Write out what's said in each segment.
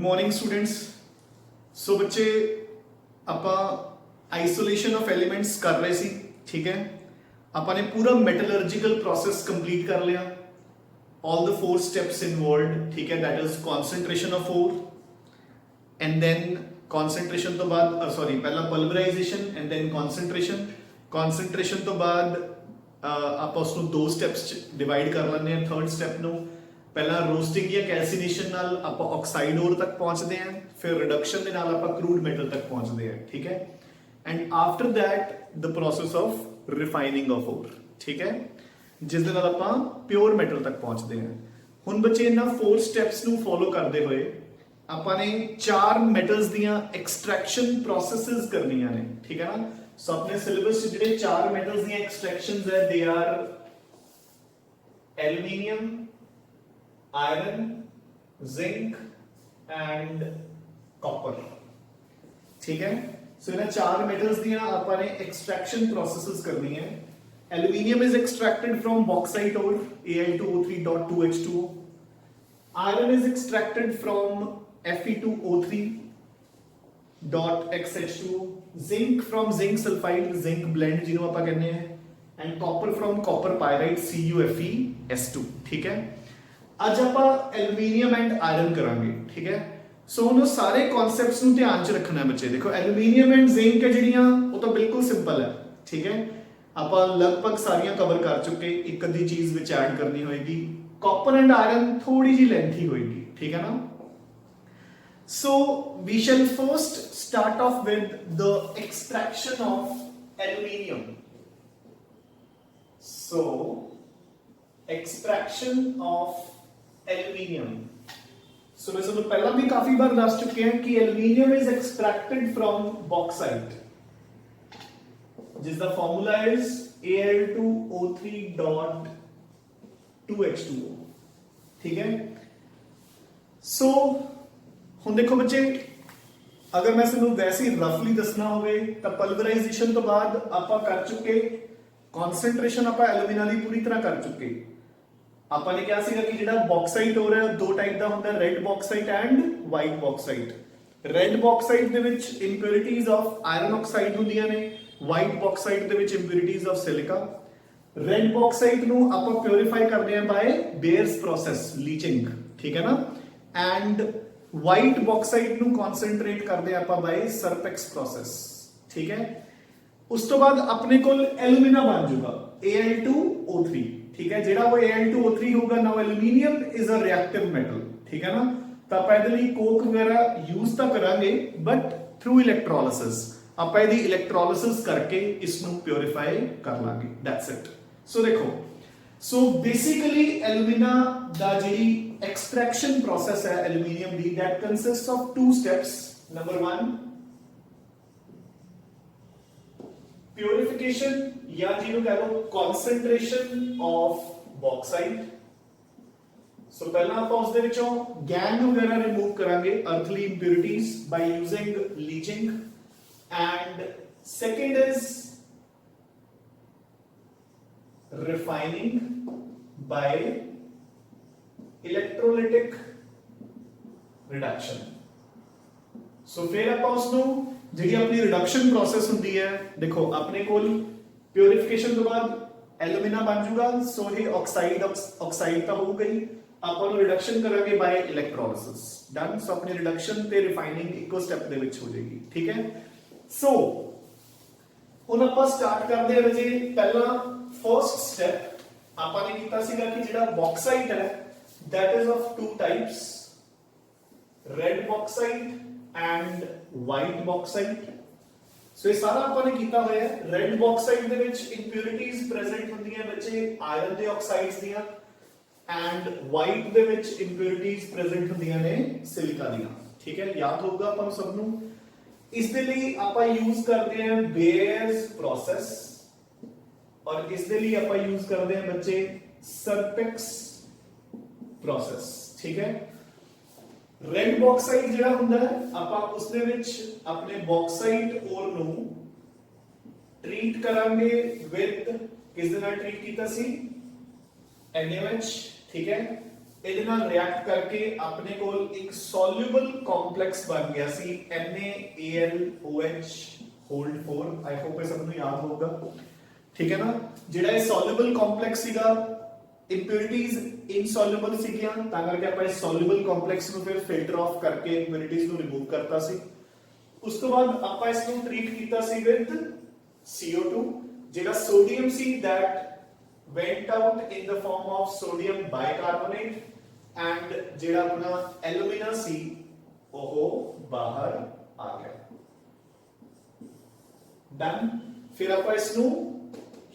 Morning students. सो बच्चे ਆਪਾਂ isolation of elements कर रहे सी, ठीक है। ਆਪਾਂ ने पूरा मेटलर्जिकल प्रोसेस कंप्लीट कर लिया, ऑल द 4 स्टेप्स इन्वॉल्वड, ठीक है। That is concentration of 4 and then concentration तो बाद पहला पल्वराइजेशन एंड देन कॉन्सेंट्रेशन तो बाद ਆਪਾਂ ਉਸ ਨੂੰ 2 ਸਟੈਪਸ ਡਿਵਾਈਡ ਕਰ ਲੈਂਦੇ ਹਾਂ। ਥਰਡ ਸਟੈਪ ਨੂੰ ਪਹਿਲਾਂ ਰੋਸਟਿੰਗ ਜਾਂ ਕੈਲਸੀਨੇਸ਼ਨ ਨਾਲ ਆਪਾਂ ਆਕਸਾਈਡ ਓਰ ਤੱਕ ਪਹੁੰਚਦੇ ਹਾਂ, ਫਿਰ ਰਿਡਕਸ਼ਨ ਦੇ ਨਾਲ ਆਪਾਂ ਕਰੂਡ ਮੈਟਲ ਤੱਕ ਪਹੁੰਚਦੇ ਹਾਂ, ਠੀਕ ਹੈ। And after that the process of refining of ore, ਠੀਕ ਹੈ, ਜਿਸ ਦੇ ਨਾਲ ਆਪਾਂ ਪਿਓਰ ਮੈਟਲ ਤੱਕ ਪਹੁੰਚਦੇ ਹਾਂ। ਹੁਣ ਬੱਚੇ ਇਹਨਾਂ 4 ਸਟੈਪਸ ਨੂੰ ਫੋਲੋ ਕਰਦੇ ਹੋਏ ਆਪਾਂ ਨੇ 4 ਮੈਟਲਸ ਦੀਆਂ ਐਕਸਟ੍ਰੈਕਸ਼ਨ ਪ੍ਰੋਸੈਸਸ ਕਰਨੀਆਂ ਨੇ, ਠੀਕ ਹੈ ਨਾ। सो अपने सिलेबस से ਜਿਹੜੇ 4 मेटल्स ਦੀਆਂ एक्सट्रैक्शंस है, they are aluminium, iron, zinc and copper, ठीक है। सो ਇਹਨਾਂ 4 मेटल्स ਦੀਆਂ ਆਪਾਂ ਨੇ एक्सट्रैक्शन प्रोसेसेस करनी है। Aluminium is extracted from bauxite ore Al2O3.2H2O, iron is extracted from Fe2O3.XH2O, zinc from zinc sulphide, zinc blende जिन्हों आप कहते हैं, and copper from copper pyrite CuFeS2, ठीक है। आज आप एल्यूमीनियम एंड आयरन करांगे, ठीक है। सो उन्होंने सारे कॉन्सेप्ट्स ਨੂੰ ਧਿਆਨ ਚ ਰੱਖਣਾ है बच्चे। देखो एल्यूमीनियम एंड जिंक है ਜਿਹੜੀਆਂ ਉਹ ਤਾਂ ਬਿਲਕੁਲ ਸਿੰਪਲ ਹੈ, ਠੀਕ ਹੈ। ਆਪਾਂ ਲਗਭਗ ਸਾਰੀਆਂ ਕਵਰ ਕਰ ਚੁੱਕੇ, ਇੱਕ ਅੱਧੀ ਚੀਜ਼ ਵਿੱਚ ਐਡ ਕਰਨੀ ਹੋਏਗੀ। कॉपर एंड आयरन थोड़ी जी लेंथी होएगी, ठीक है ना। So we shall first start off with the extraction of aluminium. So extraction of aluminium. So मैं सब पहला भी काफी बार दस चुके हैं कि aluminium is extracted from bauxite, जिसका formula is Al2O3.2H2O, ठीक है। So ਹੁਣ ਦੇਖੋ ਬੱਚੇ, ਅਗਰ ਮੈਂ ਤੁਹਾਨੂੰ ਵੈਸੇ ਹੀ ਰਫਲੀ ਦੱਸਣਾ ਹੋਵੇ ਤਾਂ ਪਲਵਰਾਈਜੇਸ਼ਨ ਤੋਂ ਬਾਅਦ ਆਪਾਂ ਕਰ ਚੁੱਕੇ ਕਨਸੈਂਟ੍ਰੇਸ਼ਨ, ਆਪਾਂ ਐਲੂਮੀਨਾ ਦੀ ਪੂਰੀ ਤਰ੍ਹਾਂ ਕਰ ਚੁੱਕੇ। ਆਪਾਂ ਨੇ ਕਿਹਾ ਸੀਗਾ ਕਿ ਜਿਹੜਾ ਬੌਕਸਾਈਟ ਹੋ ਰਿਹਾ 2 ਟਾਈਪ ਦਾ ਹੁੰਦਾ, ਰੈੱਡ ਬੌਕਸਾਈਟ ਐਂਡ ਵਾਈਟ ਬੌਕਸਾਈਟ। ਰੈੱਡ ਬੌਕਸਾਈਟ ਦੇ ਵਿੱਚ ਇੰਪਿਉਰਿਟੀਜ਼ ਆਫ ਆਇਰਨ ਆਕਸਾਈਡ ਹੁੰਦੀਆਂ ਨੇ, ਵਾਈਟ ਬੌਕਸਾਈਟ ਦੇ ਵਿੱਚ ਇੰਪਿਉਰਿਟੀਜ਼ ਆਫ ਸਿਲਿਕਾ। ਰੈੱਡ ਬੌਕਸਾਈਟ ਨੂੰ ਆਪਾਂ ਪਿਉਰੀਫਾਈ ਕਰਦੇ ਹਾਂ ਬਾय ਬੇਅਰਸ ਪ੍ਰੋਸੈਸ, ਲੀਚਿੰਗ, ਠੀਕ ਹੈ ਨਾ। ਐਂਡ वाइट बॉक्साइट ਨੂੰ ਕਨਸੈਂਟਰੇਟ ਕਰਦੇ ਆਪਾਂ ਬਾਈ ਸਰਪੈਕਸ ਪ੍ਰੋਸੈਸ, ਠੀਕ ਹੈ। ਉਸ ਤੋਂ ਬਾਅਦ ਆਪਣੇ ਕੋਲ ਐਲੂਮੀਨਾ ਬਣ ਜਾਊਗਾ Al2O3, ਠੀਕ ਹੈ। ਜਿਹੜਾ ਉਹ Al2O3 ਹੋਊਗਾ, now aluminium is a reactive metal, ਠੀਕ ਹੈ ਨਾ। ਤਾਂ ਆਪਾਂ ਇਹਦੇ ਲਈ ਕੋਕ ਵਗੈਰਾ ਯੂਜ਼ ਤਾਂ ਕਰਾਂਗੇ, ਬਟ ਥਰੂ ਇਲੈਕਟ੍ਰੋਲਿਸਿਸ। ਆਪਾਂ ਇਹਦੀ ਇਲੈਕਟ੍ਰੋਲਿਸਿਸ ਕਰਕੇ ਇਸ ਨੂੰ ਪਿਉਰੀਫਾਈ ਕਰ ਲਾਂਗੇ, ਦੈਟਸ ਇਟ। ਸੋ ਦੇਖੋ, सो बेसिकली एल्यूमिना दा जी एक्सट्रैक्शन प्रोसेस है aluminium the, that consist of 2 steps. Number 1 purification या जिन्हों कह लो कॉन्सेंट्रेशन ऑफ बॉक्साइट। सो पहला आप उस दे विचों गैंग वगैरह रिमूव करांगे, earthly impurities by using leaching. And second is refining by electrolytic reduction. So फिर ਆਪਾਂ ਉਸ ਨੂੰ ਜਿਹੜੀ ਆਪਣੀ ਰਿਡਕਸ਼ਨ ਪ੍ਰੋਸੈਸ ਹੁੰਦੀ ਹੈ, ਦੇਖੋ ਆਪਣੇ ਕੋਲ ਪਿਉਰੀਫਿਕੇਸ਼ਨ ਤੋਂ ਬਾਅਦ ਐਲੂਮੀਨਾ ਬਣ ਜਾਊਗਾ। ਸੋ ਇਹ ਆਕਸਾਈਡ ਤਾਂ ਹੋਊਗਾ ਹੀ, ਆਪਾਂ ਨੂੰ ਰਿਡਕਸ਼ਨ ਕਰਾਂਗੇ ਬਾय ਇਲੈਕਟ੍ਰੋਲਿਸਿਸ, ਡਨ। ਸੋ ਆਪਣੀ ਰਿਡਕਸ਼ਨ ਤੇ ਰਿਫਾਈਨਿੰਗ ਇੱਕੋ ਸਟੈਪ ਦੇ ਵਿੱਚ ਹੋ ਜਾਏਗੀ, ਠੀਕ ਹੈ। ਸੋ ਹੁਣ ਆਪਾਂ ਸਟਾਰਟ ਕਰਦੇ ਹਾਂ ਜੀ। ਪਹਿਲਾ फर्स्ट स्टेप ਆਪਾਂ ਨੇ ਕੀਤਾ ਸੀਗਾ ਕਿ ਜਿਹੜਾ ਬੌਕਸਾਈਟ ਹੈ that is of 2 types, red bauxite and white bauxite। ਸੋ ਇਹ ਸਾਰਾ ਆਪਾਂ ਨੇ ਕੀਤਾ ਹੋਇਆ ਹੈ। red bauxite ਦੇ ਵਿੱਚ ਇੰਪਿਉਰਿਟੀਜ਼ ਪ੍ਰੈਜ਼ੈਂਟ ਹੁੰਦੀਆਂ ਬੱਚੇ ਆਇਰਨ ਦੇ ਆਕਸਾਈਡਸ ਦੀਆਂ, ਐਂਡ ਵਾਈਟ ਦੇ ਵਿੱਚ ਇੰਪਿਉਰਿਟੀਜ਼ ਪ੍ਰੈਜ਼ੈਂਟ ਹੁੰਦੀਆਂ ਨੇ ਸਿਲਿਕਾ ਦੀਆਂ, ਠੀਕ ਹੈ। ਯਾਦ ਹੋਊਗਾ ਆਪਾਂ ਨੂੰ ਸਭ ਨੂੰ। ਇਸ ਦੇ ਲਈ ਆਪਾਂ ਯੂਜ਼ ਕਰਦੇ ਹਾਂ ਬੇਅਰਸ ਪ੍ਰੋਸੈਸ, और इसके लिए आप यूज करते हैं बच्चे सरपेक्स प्रोसेस, ठीक है। रेड बॉक्साइट ਜਿਹੜਾ ਹੁੰਦਾ ਹੈ ਆਪਾਂ ਉਸ ਦੇ ਵਿੱਚ ਆਪਣੇ ਬੌਕਸਾਈਟ ਔਰ ਨੂੰ ਟ੍ਰੀਟ ਕਰਾਂਗੇ ਵਿਦ, ਕਿਸ ਦੇ ਨਾਲ ਟ੍ਰੀਟ ਕੀਤਾ ਸੀ, NaOH, ठीक है। ਇਹਦੇ ਨਾਲ ਰਿਐਕਟ ਕਰਕੇ ਆਪਣੇ ਕੋਲ ਇੱਕ ਸੋਲਿਊਬਲ ਕੰਪਲੈਕਸ ਬਣ ਗਿਆ ਸੀ NaAlOH ਹੋਲਡ 4 ਆਈ ਹੋਪ ਇਹ ਸਭ ਨੂੰ ਯਾਦ ਹੋਊਗਾ ਠੀਕ ਹੈ ਨਾ ਜਿਹੜਾ ਇਹ ਸੋਲਿਊਬਲ ਕੰਪਲੈਕਸ ਸੀਗਾ ਇੰਪਿਉਰਿਟੀਜ਼ ਇਨਸੋਲਿਊਬਲ ਸੀਗੀਆਂ ਤਾਂ ਕਰਕੇ ਆਪਾਂ ਇਸ ਸੋਲਿਊਬਲ ਕੰਪਲੈਕਸ ਨੂੰ ਫਿਰ ਫਿਲਟਰ ਆਫ ਕਰਕੇ ਇੰਪਿਉਰਿਟੀਜ਼ ਨੂੰ ਰਿਮੂਵ ਕਰਤਾ ਸੀ ਉਸ ਤੋਂ ਬਾਅਦ ਆਪਾਂ ਇਸ ਨੂੰ ਟ੍ਰੀਟ ਕੀਤਾ ਸੀ ਵਿਦ CO2 ਜਿਹੜਾ sodium C that went out in the form of sodium bicarbonate and ਜਿਹੜਾ ਆਪਣਾ ਐਲੂਮੀਨਾ ਸੀ ਉਹ ਬਾਹਰ ਆ ਗਿਆ ਡਨ ਫਿਰ ਆਪਾਂ ਇਸ ਨੂੰ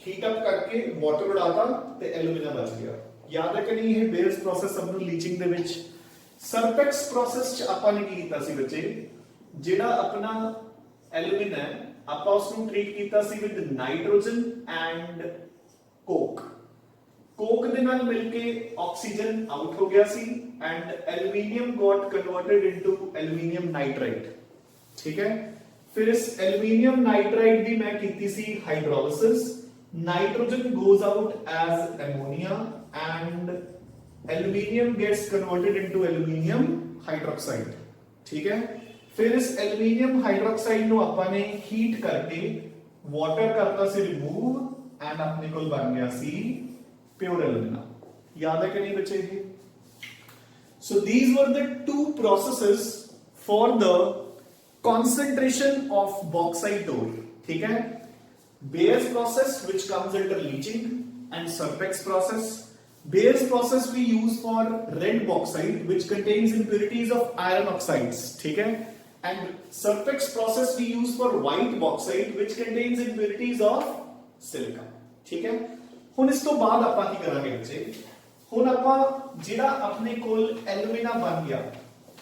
ਹੀਟ ਅਪ ਕਰਕੇ ਵਾਟਰ ਉਡਾਤਾ ਤੇ ਐਲੂਮੀਨਾ ਬਚ ਗਿਆ ਯਾਦ ਹੈ ਕਿ ਨਹੀਂ ਇਹ ਬੇਅਰਸ ਪ੍ਰੋਸੈਸ ਸਭ ਨੂੰ ਲੀਚਿੰਗ ਦੇ ਵਿੱਚ ਸਰਪੈਕਸ ਪ੍ਰੋਸੈਸ ਚ ਆਪਾਂ ਨੇ ਕੀ ਕੀਤਾ ਸੀ ਬੱਚੇ ਜਿਹੜਾ ਆਪਣਾ ਐਲੂਮੀਨਾ ਹੈ ਆਪਾਂ ਉਸ ਨੂੰ ਟ੍ਰੀਟ ਕੀਤਾ ਸੀ with nitrogen and coke coke ਦੇ ਨਾਲ ਮਿਲ ਕੇ ਆਕਸੀਜਨ ਆਊਟ ਹੋ ਗਿਆ ਸੀ and aluminium got converted into aluminium nitride ਠੀਕ ਹੈ ਫਿਰ ਇਸ ਐਲੂਮੀਨੀਅਮ ਨਾਈਟ੍ਰਾਈਡ ਦੀ ਮੈਂ ਕੀਤੀ ਸੀ ਹਾਈਡਰੋਲਿਸਿਸ nitrogen goes out as ammonia and aluminium gets converted into aluminium hydroxide ठीक है फिर इस aluminium hydroxide ਨੂੰ ਆਪਾਂ ਨੇ ਹੀਟ ਕਰਕੇ ਵਾਟਰ ਕਰਤਾ ਸੀ ਰਿਮੂਵ ਐਂਡ ਆਪਣੇ ਕੋਲ ਬਣ ਗਿਆ ਸੀ ਪਿਓਰ alumina ਯਾਦ ਹੈ ਕਿ ਨਹੀਂ ਬੱਚੇ ਇਹ so these were the two processes for the concentration of bauxite ore ठीक है Bayer's process which comes under leaching and Surpex process. Bayer's process we use for red bauxite which contains impurities of iron oxides, ठीक है? And Surpex process we use for white bauxite which contains impurities of silica, ठीक है? ਹੁਣ ਇਸ ਤੋਂ ਬਾਅਦ ਆਪਾਂ ਕੀ ਕਰਾਂਗੇ ਬੱਚੇ? ਹੁਣ ਆਪਾਂ ਜਿਹੜਾ ਆਪਣੇ ਕੋਲ ਐਲੂਮੀਨਾ ਬਣ ਗਿਆ,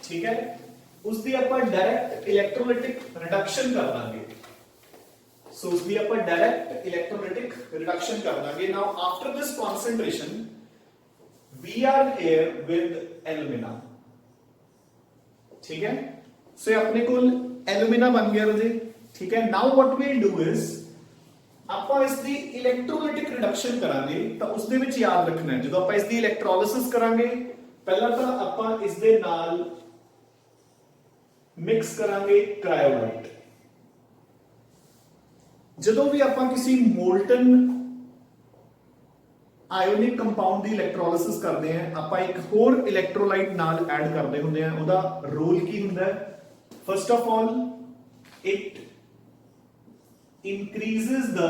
ਠੀਕ ਹੈ? ਉਸ ਦੀ ਆਪਾਂ ਡਾਇਰੈਕਟ ਇਲੈਕਟ੍ਰੋਲਾਈਟਿਕ ਰਿਡਕਸ਼ਨ ਕਰ ਦਾਂਗੇ So उसकी अपन direct electrolytic reduction कर देंगे. Now after this concentration, we are here with alumina. ठीक है? So अपने कोल alumina बन गया बजे. ठीक है? Now what we'll do is ਆਪਾਂ ਇਸ ਦੀ electrolytic reduction ਕਰਾਂਗੇ ਤਾਂ ਉਸ ਦੇ ਵਿੱਚ ਯਾਦ ਰੱਖਣਾ ਹੈ ਜਦੋਂ ਆਪਾਂ ਇਸ ਦੀ electrolysis ਕਰਾਂਗੇ ਪਹਿਲਾਂ ਤਾਂ ਆਪਾਂ ਇਸ ਦੇ ਨਾਲ ਮਿਕਸ ਕਰਾਂਗੇ cryolite ਜਦੋਂ ਵੀ ਆਪਾਂ ਕਿਸੇ ਮੋਲਟਨ ਆਇਓਨਿਕ ਕੰਪਾਊਂਡ ਦੀ ਇਲੈਕਟ੍ਰੋਲਿਸਿਸ ਕਰਦੇ ਆਂ ਆਪਾਂ ਇੱਕ ਹੋਰ ਇਲੈਕਟ੍ਰੋਲਾਈਟ ਨਾਲ ਐਡ ਕਰਦੇ ਹੁੰਦੇ ਆਂ ਉਹਦਾ ਰੋਲ ਕੀ ਹੁੰਦਾ ਹੈ first of all it increases the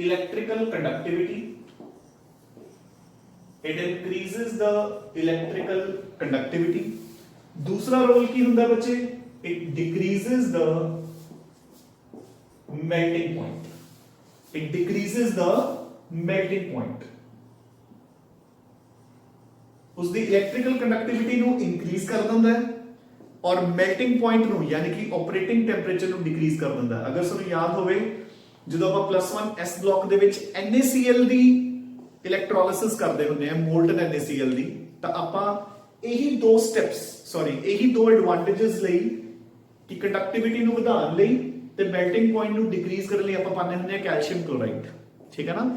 electrical conductivity दूसरा रोल की ਹੁੰਦਾ ਬੱਚੇ it decreases the melting point ਉਸ ਦੀ ਇਲੈਕਟ੍ਰੀਕਲ ਕੰਡਕਟਿਵਿਟੀ ਨੂੰ ਇਨਕਰੀਜ਼ ਕਰ ਦਿੰਦਾ ਹੈ ਔਰ ਮੈਲਟਿੰਗ ਪੁਆਇੰਟ ਨੂੰ ਯਾਨੀ ਕਿ ਆਪਰੇਟਿੰਗ ਟੈਂਪਰੇਚਰ ਨੂੰ ਡਿਕਰੀਜ਼ ਕਰ ਦਿੰਦਾ ਹੈ ਅਗਰ ਤੁਹਾਨੂੰ ਯਾਦ ਹੋਵੇ ਜਦੋਂ ਆਪਾਂ +1 s ਬਲੌਕ ਦੇ ਵਿੱਚ NaCl ਦੀ ਇਲੈਕਟ੍ਰੋਲਿਸਿਸ ਕਰਦੇ ਹੁੰਦੇ ਆ ਮੋਲਟਨ NaCl ਦੀ ਤਾਂ ਆਪਾਂ ਇਹੀ ਦੋ ਐਡਵਾਂਟੇजेस ਲਈ ਕਿ ਕੰਡਕਟਿਵਿਟੀ ਨੂੰ ਵਧਾਉਣ ਲਈ ਤੇ ਮੈਲਟਿੰਗ ਪੁਆਇੰਟ ਨੂੰ ਡਿਕਰੀਜ਼ ਕਰਨ ਲਈ ਆਪਾਂ ਪਾਉਂਦੇ ਹੁੰਦੇ ਆ ਕੈਲਸ਼ੀਅਮ ਕਲੋਰਾਈਡ ਠੀਕ ਹੈ ਨਾ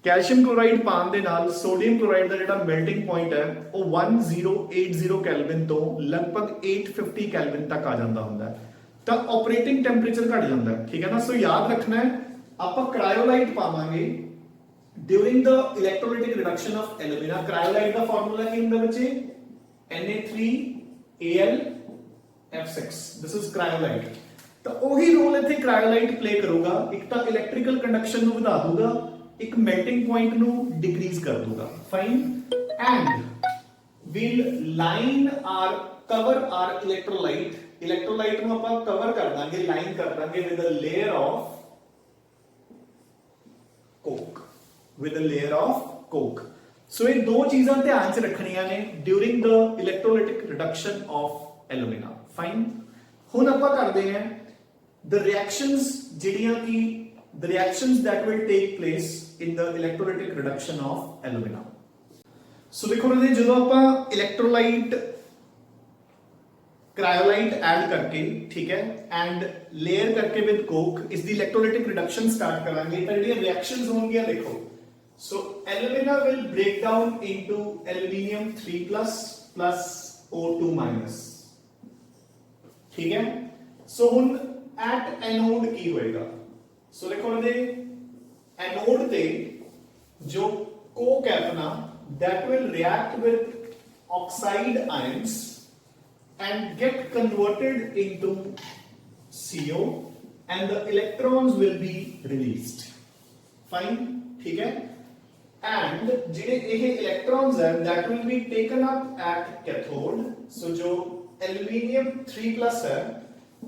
ਕੈਲਸ਼ੀਅਮ ਕਲੋਰਾਈਡ ਪਾਉਣ ਦੇ ਨਾਲ ਸੋਡੀਅਮ ਕਲੋਰਾਈਡ ਦਾ ਜਿਹੜਾ ਮੈਲਟਿੰਗ ਪੁਆਇੰਟ ਹੈ ਉਹ 1080 ਕੈਲਵਿਨ ਤੋਂ ਲਗਭਗ 850 ਕੈਲਵਿਨ ਤੱਕ ਆ ਜਾਂਦਾ ਹੁੰਦਾ ਹੈ ਤਾਂ ਆਪਰੇਟਿੰਗ ਟੈਂਪਰੇਚਰ ਘਟ ਜਾਂਦਾ ਹੈ ਠੀਕ ਹੈ ਨਾ ਸੋ ਯਾਦ ਰੱਖਣਾ ਹੈ ਆਪਾਂ ਕ੍ਰਾਇਓਲਾਈਟ ਪਾਵਾਂਗੇ during the electrolytic reduction of alumina cryolite ਦਾ ਫਾਰਮੂਲਾ ਕੀ ਹੁੰਦਾ ਬੱਚੇ Na3Al F6 ਦਿਸ ਇਜ਼ ਕ੍ਰਾਇਓਲਾਈਟ ਤਾਂ ਉਹੀ ਰੋਲ ਇੱਥੇ ਕ੍ਰਾਇਓਲਾਈਟ ਪਲੇ ਕਰੂਗਾ ਇੱਕ ਤਾਂ ਇਲੈਕਟ੍ਰੀਕਲ ਕੰਡਕਸ਼ਨ ਨੂੰ ਵਧਾ ਦੂਗਾ ਇੱਕ ਮੈਲਟਿੰਗ ਪੁਆਇੰਟ ਨੂੰ ਡਿਕਰੀਜ਼ ਕਰ ਦੂਗਾ fine and will line or cover or electrolyte ਨੂੰ ਆਪਾਂ ਕਵਰ ਕਰ ਦਾਂਗੇ ਲਾਈਨ ਕਰ ਦਾਂਗੇ with a layer of coke so ਇਹ ਦੋ ਚੀਜ਼ਾਂ ਧਿਆਨ 'ਚ ਰੱਖਣੀਆਂ ਨੇ during the electrolytic reduction of alumina fine ਹੁਣ ਆਪਾਂ ਕਰਦੇ ਹਾਂ the reactions ਜਿਹੜੀਆਂ ਕਿ the reactions that will take place in the electrolytic reduction of alumina so ਦੇਖੋ ਰਾਜੇ ਜਦੋਂ ਆਪਾਂ ਇਲੈਕਟ੍ਰੋਲਾਈਟ ਕ੍ਰਾਇਓਲਾਈਟ ਐਡ ਕਰਕੇ ਠੀਕ ਹੈ ਐਂਡ ਲੇਅਰ ਕਰਕੇ ਵਿਦ ਕੋਕ ਇਸ ਦੀ ਇਲੈਕਟ੍ਰੋਲਾਈਟਿਕ ਰਿਡਕਸ਼ਨ ਸਟਾਰਟ ਕਰਾਂਗੇ ਤਾਂ ਜਿਹੜੀਆਂ ਰਿਐਕਸ਼ਨਸ ਹੋਣਗੀਆਂ ਦੇਖੋ So alumina will break down into aluminium 3 plus O2 minus. ठीक है? So ਹੁਣ at anode ਕੀ ਹੋਏਗਾ? So देखो ਇਹਦੇ anode ਤੇ जो coke है अपना that will react with oxide ions and get converted into CO and the electrons will be released. Fine, ठीक है? And ਜਿਹੜੇ ਇਹ electrons है that will be taken up at cathode. So जो aluminium 3+ है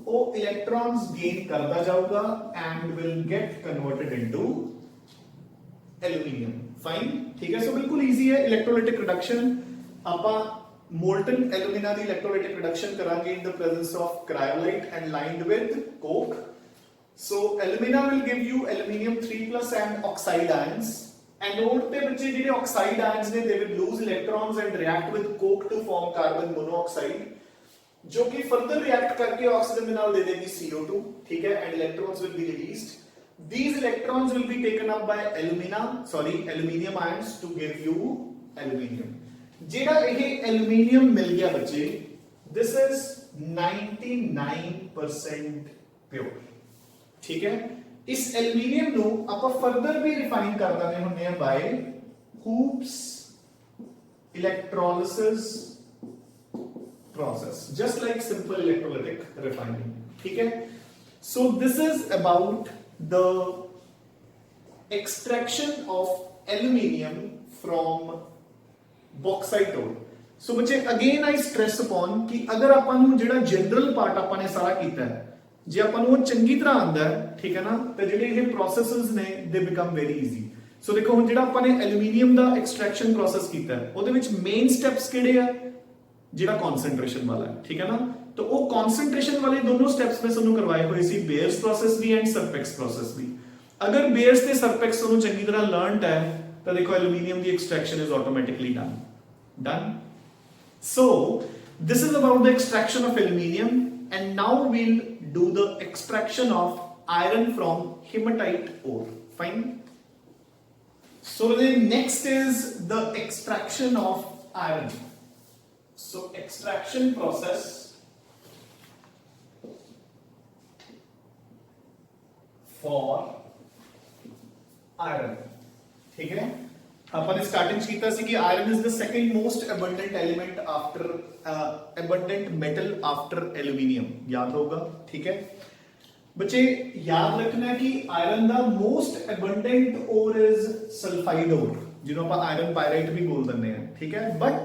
वो electrons gain करता जाऊगा and will get converted into aluminium. Fine, ठीक है? So बिल्कुल easy है electrolytic reduction. ਆਪਾਂ molten alumina ਦੀ electrolytic reduction ਕਰਾਂਗੇ in the presence of cryolite and lined with coke. So alumina will give you aluminium 3+ and oxide ions. Anode ਤੇ ਬੱਚੇ ਜਿਹੜੇ oxide ions ਨੇ they will lose electrons and react with coke to form carbon monoxide जो कि further react करके oxygen ਦੇ ਨਾਲ ਦੇ ਦੇਗੀ CO2 ठीक है and electrons will be released. These electrons will be taken up by aluminium ions to give you aluminium. ਜਿਹੜਾ ਇਹ aluminium ਮਿਲ ਗਿਆ ਬੱਚੇ this is 99% pure ठीक है. इस एल्यूमीनियम ਨੂੰ ਆਪਾਂ ਫਰਦਰ ਵੀ ਰਿਫਾਈਨ ਕਰ ਦਿੰਦੇ ਹੁੰਦੇ ਆ ਬਾਈ Hoops electrolysis process just like simple electrolytic refining ठीक है. So this is about the extraction of aluminium from bauxite ore. So बच्चे again I stress upon कि अगर ਆਪਾਂ ਨੂੰ ਜਿਹੜਾ ਜਨਰਲ ਪਾਰਟ ਆਪਾਂ ਨੇ ਸਾਰਾ ਕੀਤਾ ਹੈ ਜੇ ਆਪਾਂ ਨੂੰ ਉਹ ਚੰਗੀ ਤਰ੍ਹਾਂ ਆਂਦਾ ਹੈ ਠੀਕ ਹੈ ਨਾ ਤੇ ਜਿਹੜੇ ਇਹ ਪ੍ਰੋਸੈਸਸ ਨੇ ਦੇ ਬਿਕਮ ਵੈਰੀ ਈਜ਼ੀ. ਸੋ ਦੇਖੋ ਹੁਣ ਜਿਹੜਾ ਆਪਾਂ ਨੇ ਐਲੂਮੀਨੀਅਮ ਦਾ ਐਕਸਟ੍ਰੈਕਸ਼ਨ ਪ੍ਰੋਸੈਸ ਕੀਤਾ ਹੈ ਉਹਦੇ ਵਿੱਚ ਮੇਨ ਸਟੈਪਸ ਕਿਹੜੇ ਆ ਜਿਹੜਾ ਕਨਸੈਂਟ੍ਰੇਸ਼ਨ ਵਾਲਾ ਹੈ ਠੀਕ ਹੈ ਨਾ. ਤਾਂ ਉਹ ਕਨਸੈਂਟ੍ਰੇਸ਼ਨ ਵਾਲੇ ਦੋਨੋਂ ਸਟੈਪਸ ਮੈਂ ਤੁਹਾਨੂੰ ਕਰਵਾਏ ਹੋਏ ਸੀ ਬੇਅਰਸ ਪ੍ਰੋਸੈਸ ਵੀ ਐਂਡ ਸਰਪੈਕਸ ਪ੍ਰੋਸੈਸ ਵੀ. ਅਗਰ ਬੇਅਰਸ ਤੇ ਸਰਪੈਕਸ ਤੁਹਾਨੂੰ ਚੰਗੀ ਤਰ੍ਹਾਂ ਲਰਨਡ ਹੈ ਤਾਂ ਦੇਖੋ aluminium the extraction is automatically done. So this is about the extraction of aluminium and now we'll do the extraction of iron from hematite ore. Fine. So the next is the extraction of iron. So extraction process for iron. ठीक है. अपन starting ਕੀਤਾ ਸੀ कि iron is the second most abundant element after abundant metal after aluminium. याद होगा ठीक है बच्चे. याद रखना है कि iron the most abundant ore is sulfide ore ਜਿਹਨੂੰ ਆਪਾਂ iron pyrite ਵੀ ਬੋਲ ਦਿੰਦੇ ਆ ਠੀਕ ਹੈ. but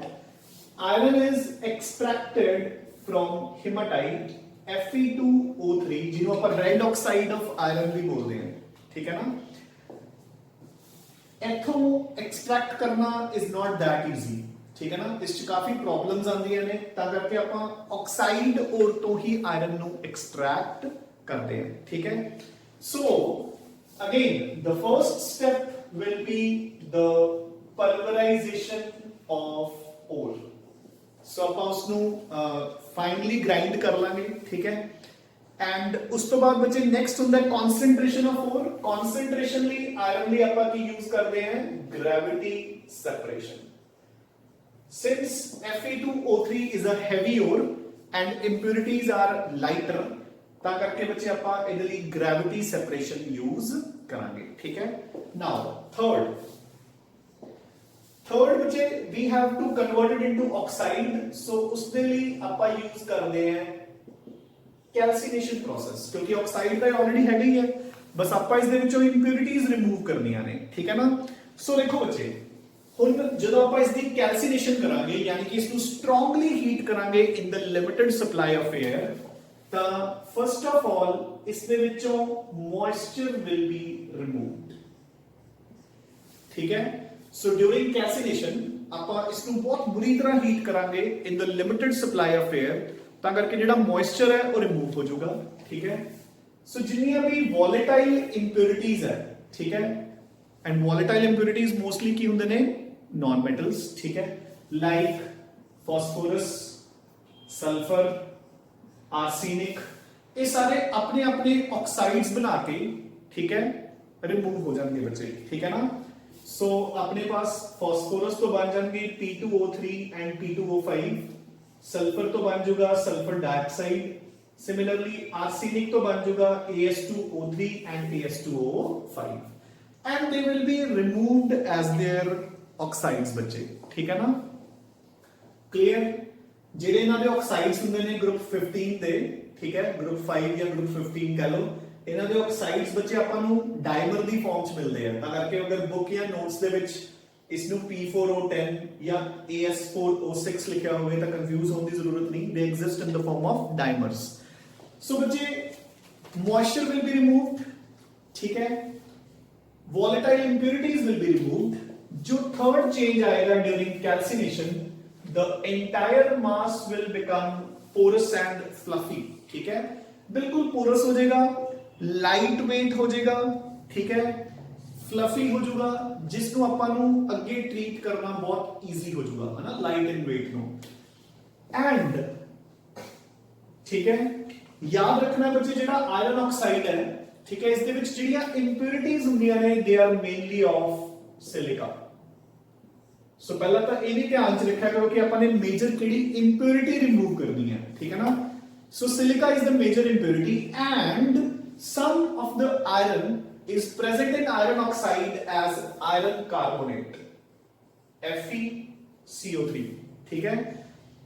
iron is extracted from hematite Fe2O3 ਜਿਹਨੂੰ ਆਪਾਂ red oxide of iron ਵੀ ਬੋਲਦੇ ਆ ਠੀਕ ਹੈ ਨਾ. इथों एक्सट्रैक्ट करना इज नॉट दैट इजी ठीक है ना. इस च काफी प्रॉब्लम्स आंदियां ने तां करके आपां ऑक्साइड ओर तो ही आयरन नु एक्सट्रैक्ट करते हैं ठीक है. So again the first step will be the pulverisation of ore. So आपां उसनु फाइनली ग्राइंड कर लांगे ठीक है. एंड उस तो बाद बच्चे नेक्स्ट ਹੁੰਦਾ ਹੈ concentration of ore. concentration ਲਈ iron ਲਈ ਆਪਾਂ ਕੀ यूज ਕਰਦੇ हैं gravity separation. since Fe2O3 is a heavy ore and impurities are lighter ਤਾਂ ਕਰਕੇ ਬੱਚੇ ਆਪਾਂ ਇਹਦੇ ਲਈ gravity separation यूज ਕਰਾਂਗੇ ਠੀਕ ਹੈ. now third ਬੱਚੇ we have to convert it into oxide. so ਉਸ ਦੇ ਲਈ ਆਪਾਂ यूज ਕਰਦੇ हैं कैल्सिनेशन प्रोसेस क्योंकि ऑक्साइड ਤਾਂ ਆਲਰੇਡੀ ਹੈਗਾ ਹੀ ਹੈ ਬਸ ਆਪਾਂ ਇਸ ਦੇ ਵਿੱਚੋਂ ਇੰਪਿਉਰਿਟੀਜ਼ ਰਿਮੂਵ ਕਰਨੀਆਂ ਨੇ ਠੀਕ ਹੈ ਨਾ. ਸੋ ਦੇਖੋ ਬੱਚੇ ਹੁਣ ਜਦੋਂ ਆਪਾਂ ਇਸ ਦੀ ਕੈਲਸੀਨੇਸ਼ਨ ਕਰਾਂਗੇ ਯਾਨੀ ਕਿ ਇਸ ਨੂੰ ਸਟਰੋਂਗਲੀ ਹੀਟ ਕਰਾਂਗੇ ਇਨ ਦ ਲਿਮਿਟਡ ਸਪਲਾਈ ਆਫ 에ਅਰ ਤਾਂ ਫਸਟ ਆਫ ਆਲ ਇਸ ਦੇ ਵਿੱਚੋਂ ਮੋਇਸਚਰ ਵਿਲ ਬੀ ਰਿਮੂਵਡ ਠੀਕ ਹੈ. ਸੋ ਡਿਊਰਿੰਗ ਕੈਲਸੀਨੇਸ਼ਨ ਆਪਾਂ ਇਸ ਨੂੰ ਬਹੁਤ ਬੁਰੀ ਤਰ੍ਹਾਂ ਹੀਟ ਕਰਾਂਗੇ ਇਨ ਦ ਲਿਮਿਟਡ ਸਪਲਾਈ ਆਫ 에ਅਰ ਤਾਂ ਕਰਕੇ ਜਿਹੜਾ ਮੋਇਸਚਰ ਹੈ ਉਹ ਰਿਮੂਵ ਹੋ ਜਾਊਗਾ ਠੀਕ ਹੈ. ਸੋ ਜਿੰਨੀਆਂ ਵੀ ਵੋਲੇਟਾਈਲ ਇੰਪਿਉਰਿਟੀਜ਼ ਹੈ ਠੀਕ ਹੈ ਐਂਡ ਵੋਲੇਟਾਈਲ ਇੰਪਿਉਰਿਟੀਜ਼ ਮੋਸਟਲੀ ਕੀ ਹੁੰਦੇ ਨੇ ਨॉन ਮੈਟਲਸ ਠੀਕ ਹੈ ਲਾਈਕ ਫਾਸਫੋਰਸ ਸਲਫਰ ਆਰਸੈਨਿਕ ਇਹ ਸਾਰੇ ਆਪਣੇ ਆਪਣੇ ਆਕਸਾਈਡਸ ਬਣਾ ਕੇ ਠੀਕ ਹੈ ਰਿਮੂਵ ਹੋ ਜਾਣਗੇ ਬੱਚੇ ਠੀਕ ਹੈ ਨਾ. सो अपने पास फास्फोरस तो बन जाएंगे P2O3 एंड P2O5, सल्फर तो बन जाएगा सल्फर डाइऑक्साइड, सिमिलरली आर्सेनिक तो बन जाएगा AS2O3 and AS2O5, and they will be removed as their oxides बच्चे, ठीक है ना, क्लियर। ਜਿਹੜੇ ਇਹਨਾਂ ਦੇ ਆਕਸਾਈਡਸ ਹੁੰਦੇ ਨੇ ਗਰੁੱਪ 15 ਦੇ, ਠੀਕ ਹੈ, ਗਰੁੱਪ 5 ਜਾਂ ਗਰੁੱਪ 15 ਕਹ ਲਓ, ਇਹਨਾਂ ਦੇ ਆਕਸਾਈਡਸ ਬੱਚੇ ਆਪਾਂ ਨੂੰ ਡਾਈਮਰ ਦੀ ਫਾਰਮ ਚ ਮਿਲਦੇ ਆ, ਤਾਂ ਕਰਕੇ ਅਗਰ ਬੁੱਕ ਜਾਂ ਨੋਟਸ ਦੇ ਵਿੱਚ ਇਸ ਨੂੰ P4O10 ਜਾਂ AS4O6 ਲਿਖਿਆ ਹੋਵੇ ਤਾਂ ਕੰਫਿਊਜ਼ ਹੋਣ ਦੀ ਜ਼ਰੂਰਤ ਨਹੀਂ, they exist in the form of dimers. So ਬੱਚੇ ਮੋਇਸਚਰ ਵਿਲ ਬੀ ਰਿਮੂਵਡ, ਠੀਕ ਹੈ, volatile impurities will be removed, जो थर्ड चेंज आएगा during calcination, the entire mass will become porous and fluffy, ठीक है, बिल्कुल पोरस हो जाएगा, लाइट वेट हो जाएगा, ठीक है, फ्लफी हो जाएगा, जिसको अपन अगे ट्रीट करना बहुत इजी हो जाएगा, है ना, light and weight no. And ठीक है, याद रखना बच्चे जेड़ा आयरन ऑक्साइड है, ठीक है, इसके विच ਜਿਹੜੀਆਂ इंप्योरिटीज ਹੁੰਦੀਆਂ ਨੇ they are mainly of silica। सो पहला तो ये भी ध्यान च रखा करो कि आपने मेजर केड़ी इंप्योरिटी रिमूव करनी है, ठीक है ना। So silica is the major impurity and some of the iron is present in iron oxide as iron carbonate FeCO3, ठीक है।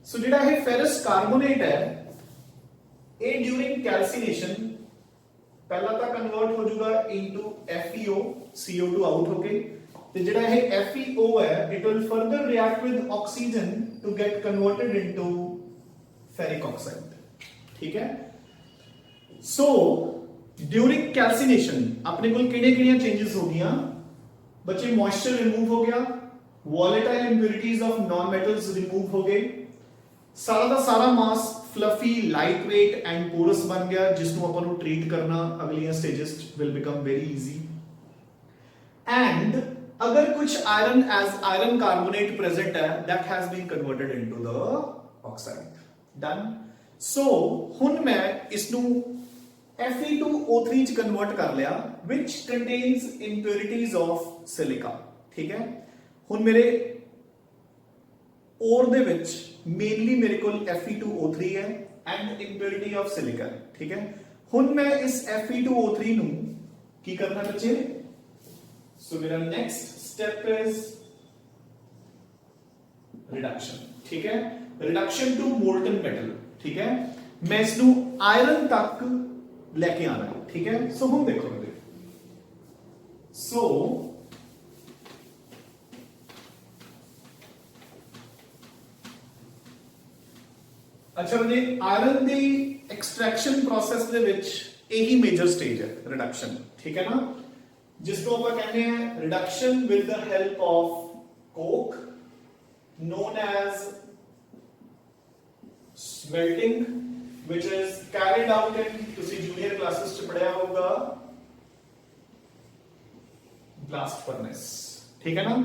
सो जेड़ा ये फेरस कार्बोनेट है ये ड्यूरिंग कैल्सिनेशन पहला तो कन्वर्ट हो जाएगा इनटू FeO, CO2 आउट होके, ਤੇ ਜਿਹੜਾ ਇਹ FeO ਹੈ it will further react with oxygen to get converted into ferric oxide, ठीक है। so during calcination ਆਪਣੇ ਕੋਲ ਕਿਹੜੀਆਂ ਚੇਂजेस ਹੋ ਗਈਆਂ ਬੱਚੇ, moisture remove ਹੋ ਗਿਆ, volatile impurities of non metals remove ਹੋ ਗਏ, ਸਾਰਾ ਦਾ ਸਾਰਾ ਮਾਸ fluffy, lightweight and porous ਬਣ ਗਿਆ, ਜਿਸ ਨੂੰ ਆਪਾਂ ਨੂੰ ਟ੍ਰੀਟ ਕਰਨਾ ਅਗਲੀਆਂ stages will become very easy। and अगर कुछ iron as iron carbonate present है that has been converted into the oxide, done। so ਹੁਣ मैं इसनु Fe2O3 च कन्वर्ट कर लिया which contains impurities of silica, ठीक है। ਹੁਣ मेरे ore ਦੇ ਵਿੱਚ मेनली मेरे को Fe2O3 है and impurity of silica, ठीक है। ਹੁਣ मैं इस Fe2O3 ਨੂੰ ਕੀ करना बच्चे, so मेरा next step is reduction, ठीक है, reduction to molten metal, ठीक है, मैं इसनु आयरन तक लेके आना है, ठीक है। सो हम देखो सो अच्छा जी, आयरन दी एक्सट्रैक्शन प्रोसेस दे विच यही मेजर स्टेज है रिडक्शन, ठीक है ना, जिसको आप कहते हैं reduction with the help of coke, known as smelting, which is carried out in ਤੁਸੀਂ जूनियर क्लासेस ਚ ਪੜਿਆ ਹੋਊਗਾ blast furnace, ठीक है ना।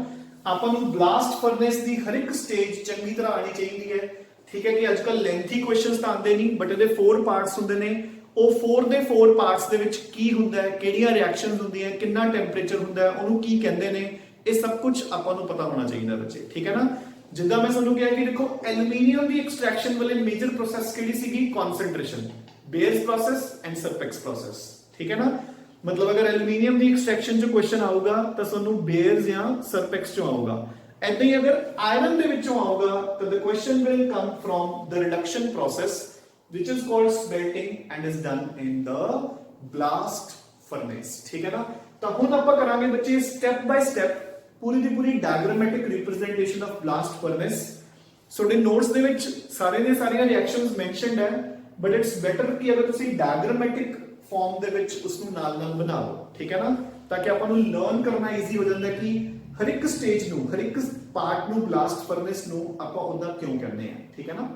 ਆਪਾਂ ਨੂੰ blast furnace ਦੀ ਹਰ ਇੱਕ ਸਟੇਜ ਚੰਗੀ ਤਰ੍ਹਾਂ ਆਣੀ ਚਾਹੀਦੀ ਹੈ, ਠੀਕ ਹੈ, ਕਿ ਅੱਜਕੱਲ ਲੈਂਥੀ ਕੁਐਸਚਨਸ ਤਾਂ ਆਉਂਦੇ ਨਹੀਂ ਬਟ ਇਹਦੇ 4 ਪਾਰਟਸ ਹੁੰਦੇ ਨੇ, ਉਹ 4 ਦੇ 4 ਪਾਰਟਸ ਦੇ ਵਿੱਚ ਕੀ ਹੁੰਦਾ ਹੈ, ਕਿਹੜੀਆਂ ਰਿਐਕਸ਼ਨਸ ਹੁੰਦੀਆਂ, ਕਿੰਨਾ ਟੈਂਪਰੇਚਰ ਹੁੰਦਾ ਹੈ, ਉਹਨੂੰ ਕੀ ਕਹਿੰਦੇ ਨੇ, ਇਹ ਸਭ ਕੁਝ ਆਪਾਂ ਨੂੰ ਪਤਾ ਹੋਣਾ ਚਾਹੀਦਾ ਬੱਚੇ, ਠੀਕ ਹੈ ਨਾ। ਜਿੱਦਾਂ ਮੈਂ ਤੁਹਾਨੂੰ ਕਿਹਾ ਕਿ ਦੇਖੋ ਐਲੂਮੀਨੀਅਮ ਦੀ ਐਕਸਟ੍ਰੈਕਸ਼ਨ ਵਾਲੇ ਮੇਜਰ ਪ੍ਰੋਸੈਸ ਕਿਹੜੀ ਸੀਗੀ, ਕਨਸੈਂਟ੍ਰੇਸ਼ਨ, ਬੇਅਰਸ ਪ੍ਰੋਸੈਸ ਐਂਡ ਸਰਪੈਕਸ ਪ੍ਰੋਸੈਸ, ਠੀਕ ਹੈ ਨਾ। ਮਤਲਬ ਅਗਰ ਐਲੂਮੀਨੀਅਮ ਦੀ ਐਕਸਟ੍ਰੈਕਸ਼ਨ ਚ ਕੁਐਸਚਨ ਆਊਗਾ ਤਾਂ ਤੁਹਾਨੂੰ ਬੇਅਰਸ ਜਾਂ ਸਰਪੈਕਸ ਚੋਂ ਆਊਗਾ, ਐਦਾਂ ਹੀ ਅਗਰ ਆਇਰਨ ਦੇ ਵਿੱਚੋਂ ਆਊਗਾ ਤਾਂ the question will come from the reduction process which is called smelting and is done in the blast furnace, ठीक है ना। ਤਾਂ ਹੁਣ ਆਪਾਂ ਕਰਾਂਗੇ ਬੱਚੇ step by step Puri the Puri ਡਾਇਗਰਾਮੈਟਿਕ representation of blast furnace. ਤੁਹਾਡੇ ਨੋਟਸ ਦੇ ਵਿੱਚ ਸਾਰੇ ਦੇ ਸਾਰੀਆਂ ਰਿਐਕਸ਼ਨਸ ਮੈਂਸ਼ਨਡ ਹੈ ਬਟ ਇਟਸ ਬੈਟਰ ਕਿ ਅਗਰ ਤੁਸੀਂ ਡਾਇਗਰਾਮੈਟਿਕ ਫਾਰਮ ਦੇ ਵਿੱਚ ਉਸ ਨੂੰ ਨਾਲ ਨਾਲ ਬਣਾਓ, ਠੀਕ ਹੈ ਨਾ, ਤਾਂ ਕਿ ਆਪਾਂ ਨੂੰ ਲਰਨ ਕਰਨਾ ਈਜ਼ੀ ਹੋ ਜਾਂਦਾ ਕਿ ਹਰ ਇੱਕ ਸਟੇਜ ਨੂੰ, ਹਰ ਇੱਕ ਪਾਰਟ ਨੂੰ, ਬਲਾਸਟ ਫਰਨੈਸ ਨੂੰ ਆਪਾਂ ਉਹਦਾ ਕਿਉਂ ਕਹਿੰਦੇ ਆ, ਠੀਕ ਹੈ ਨਾ।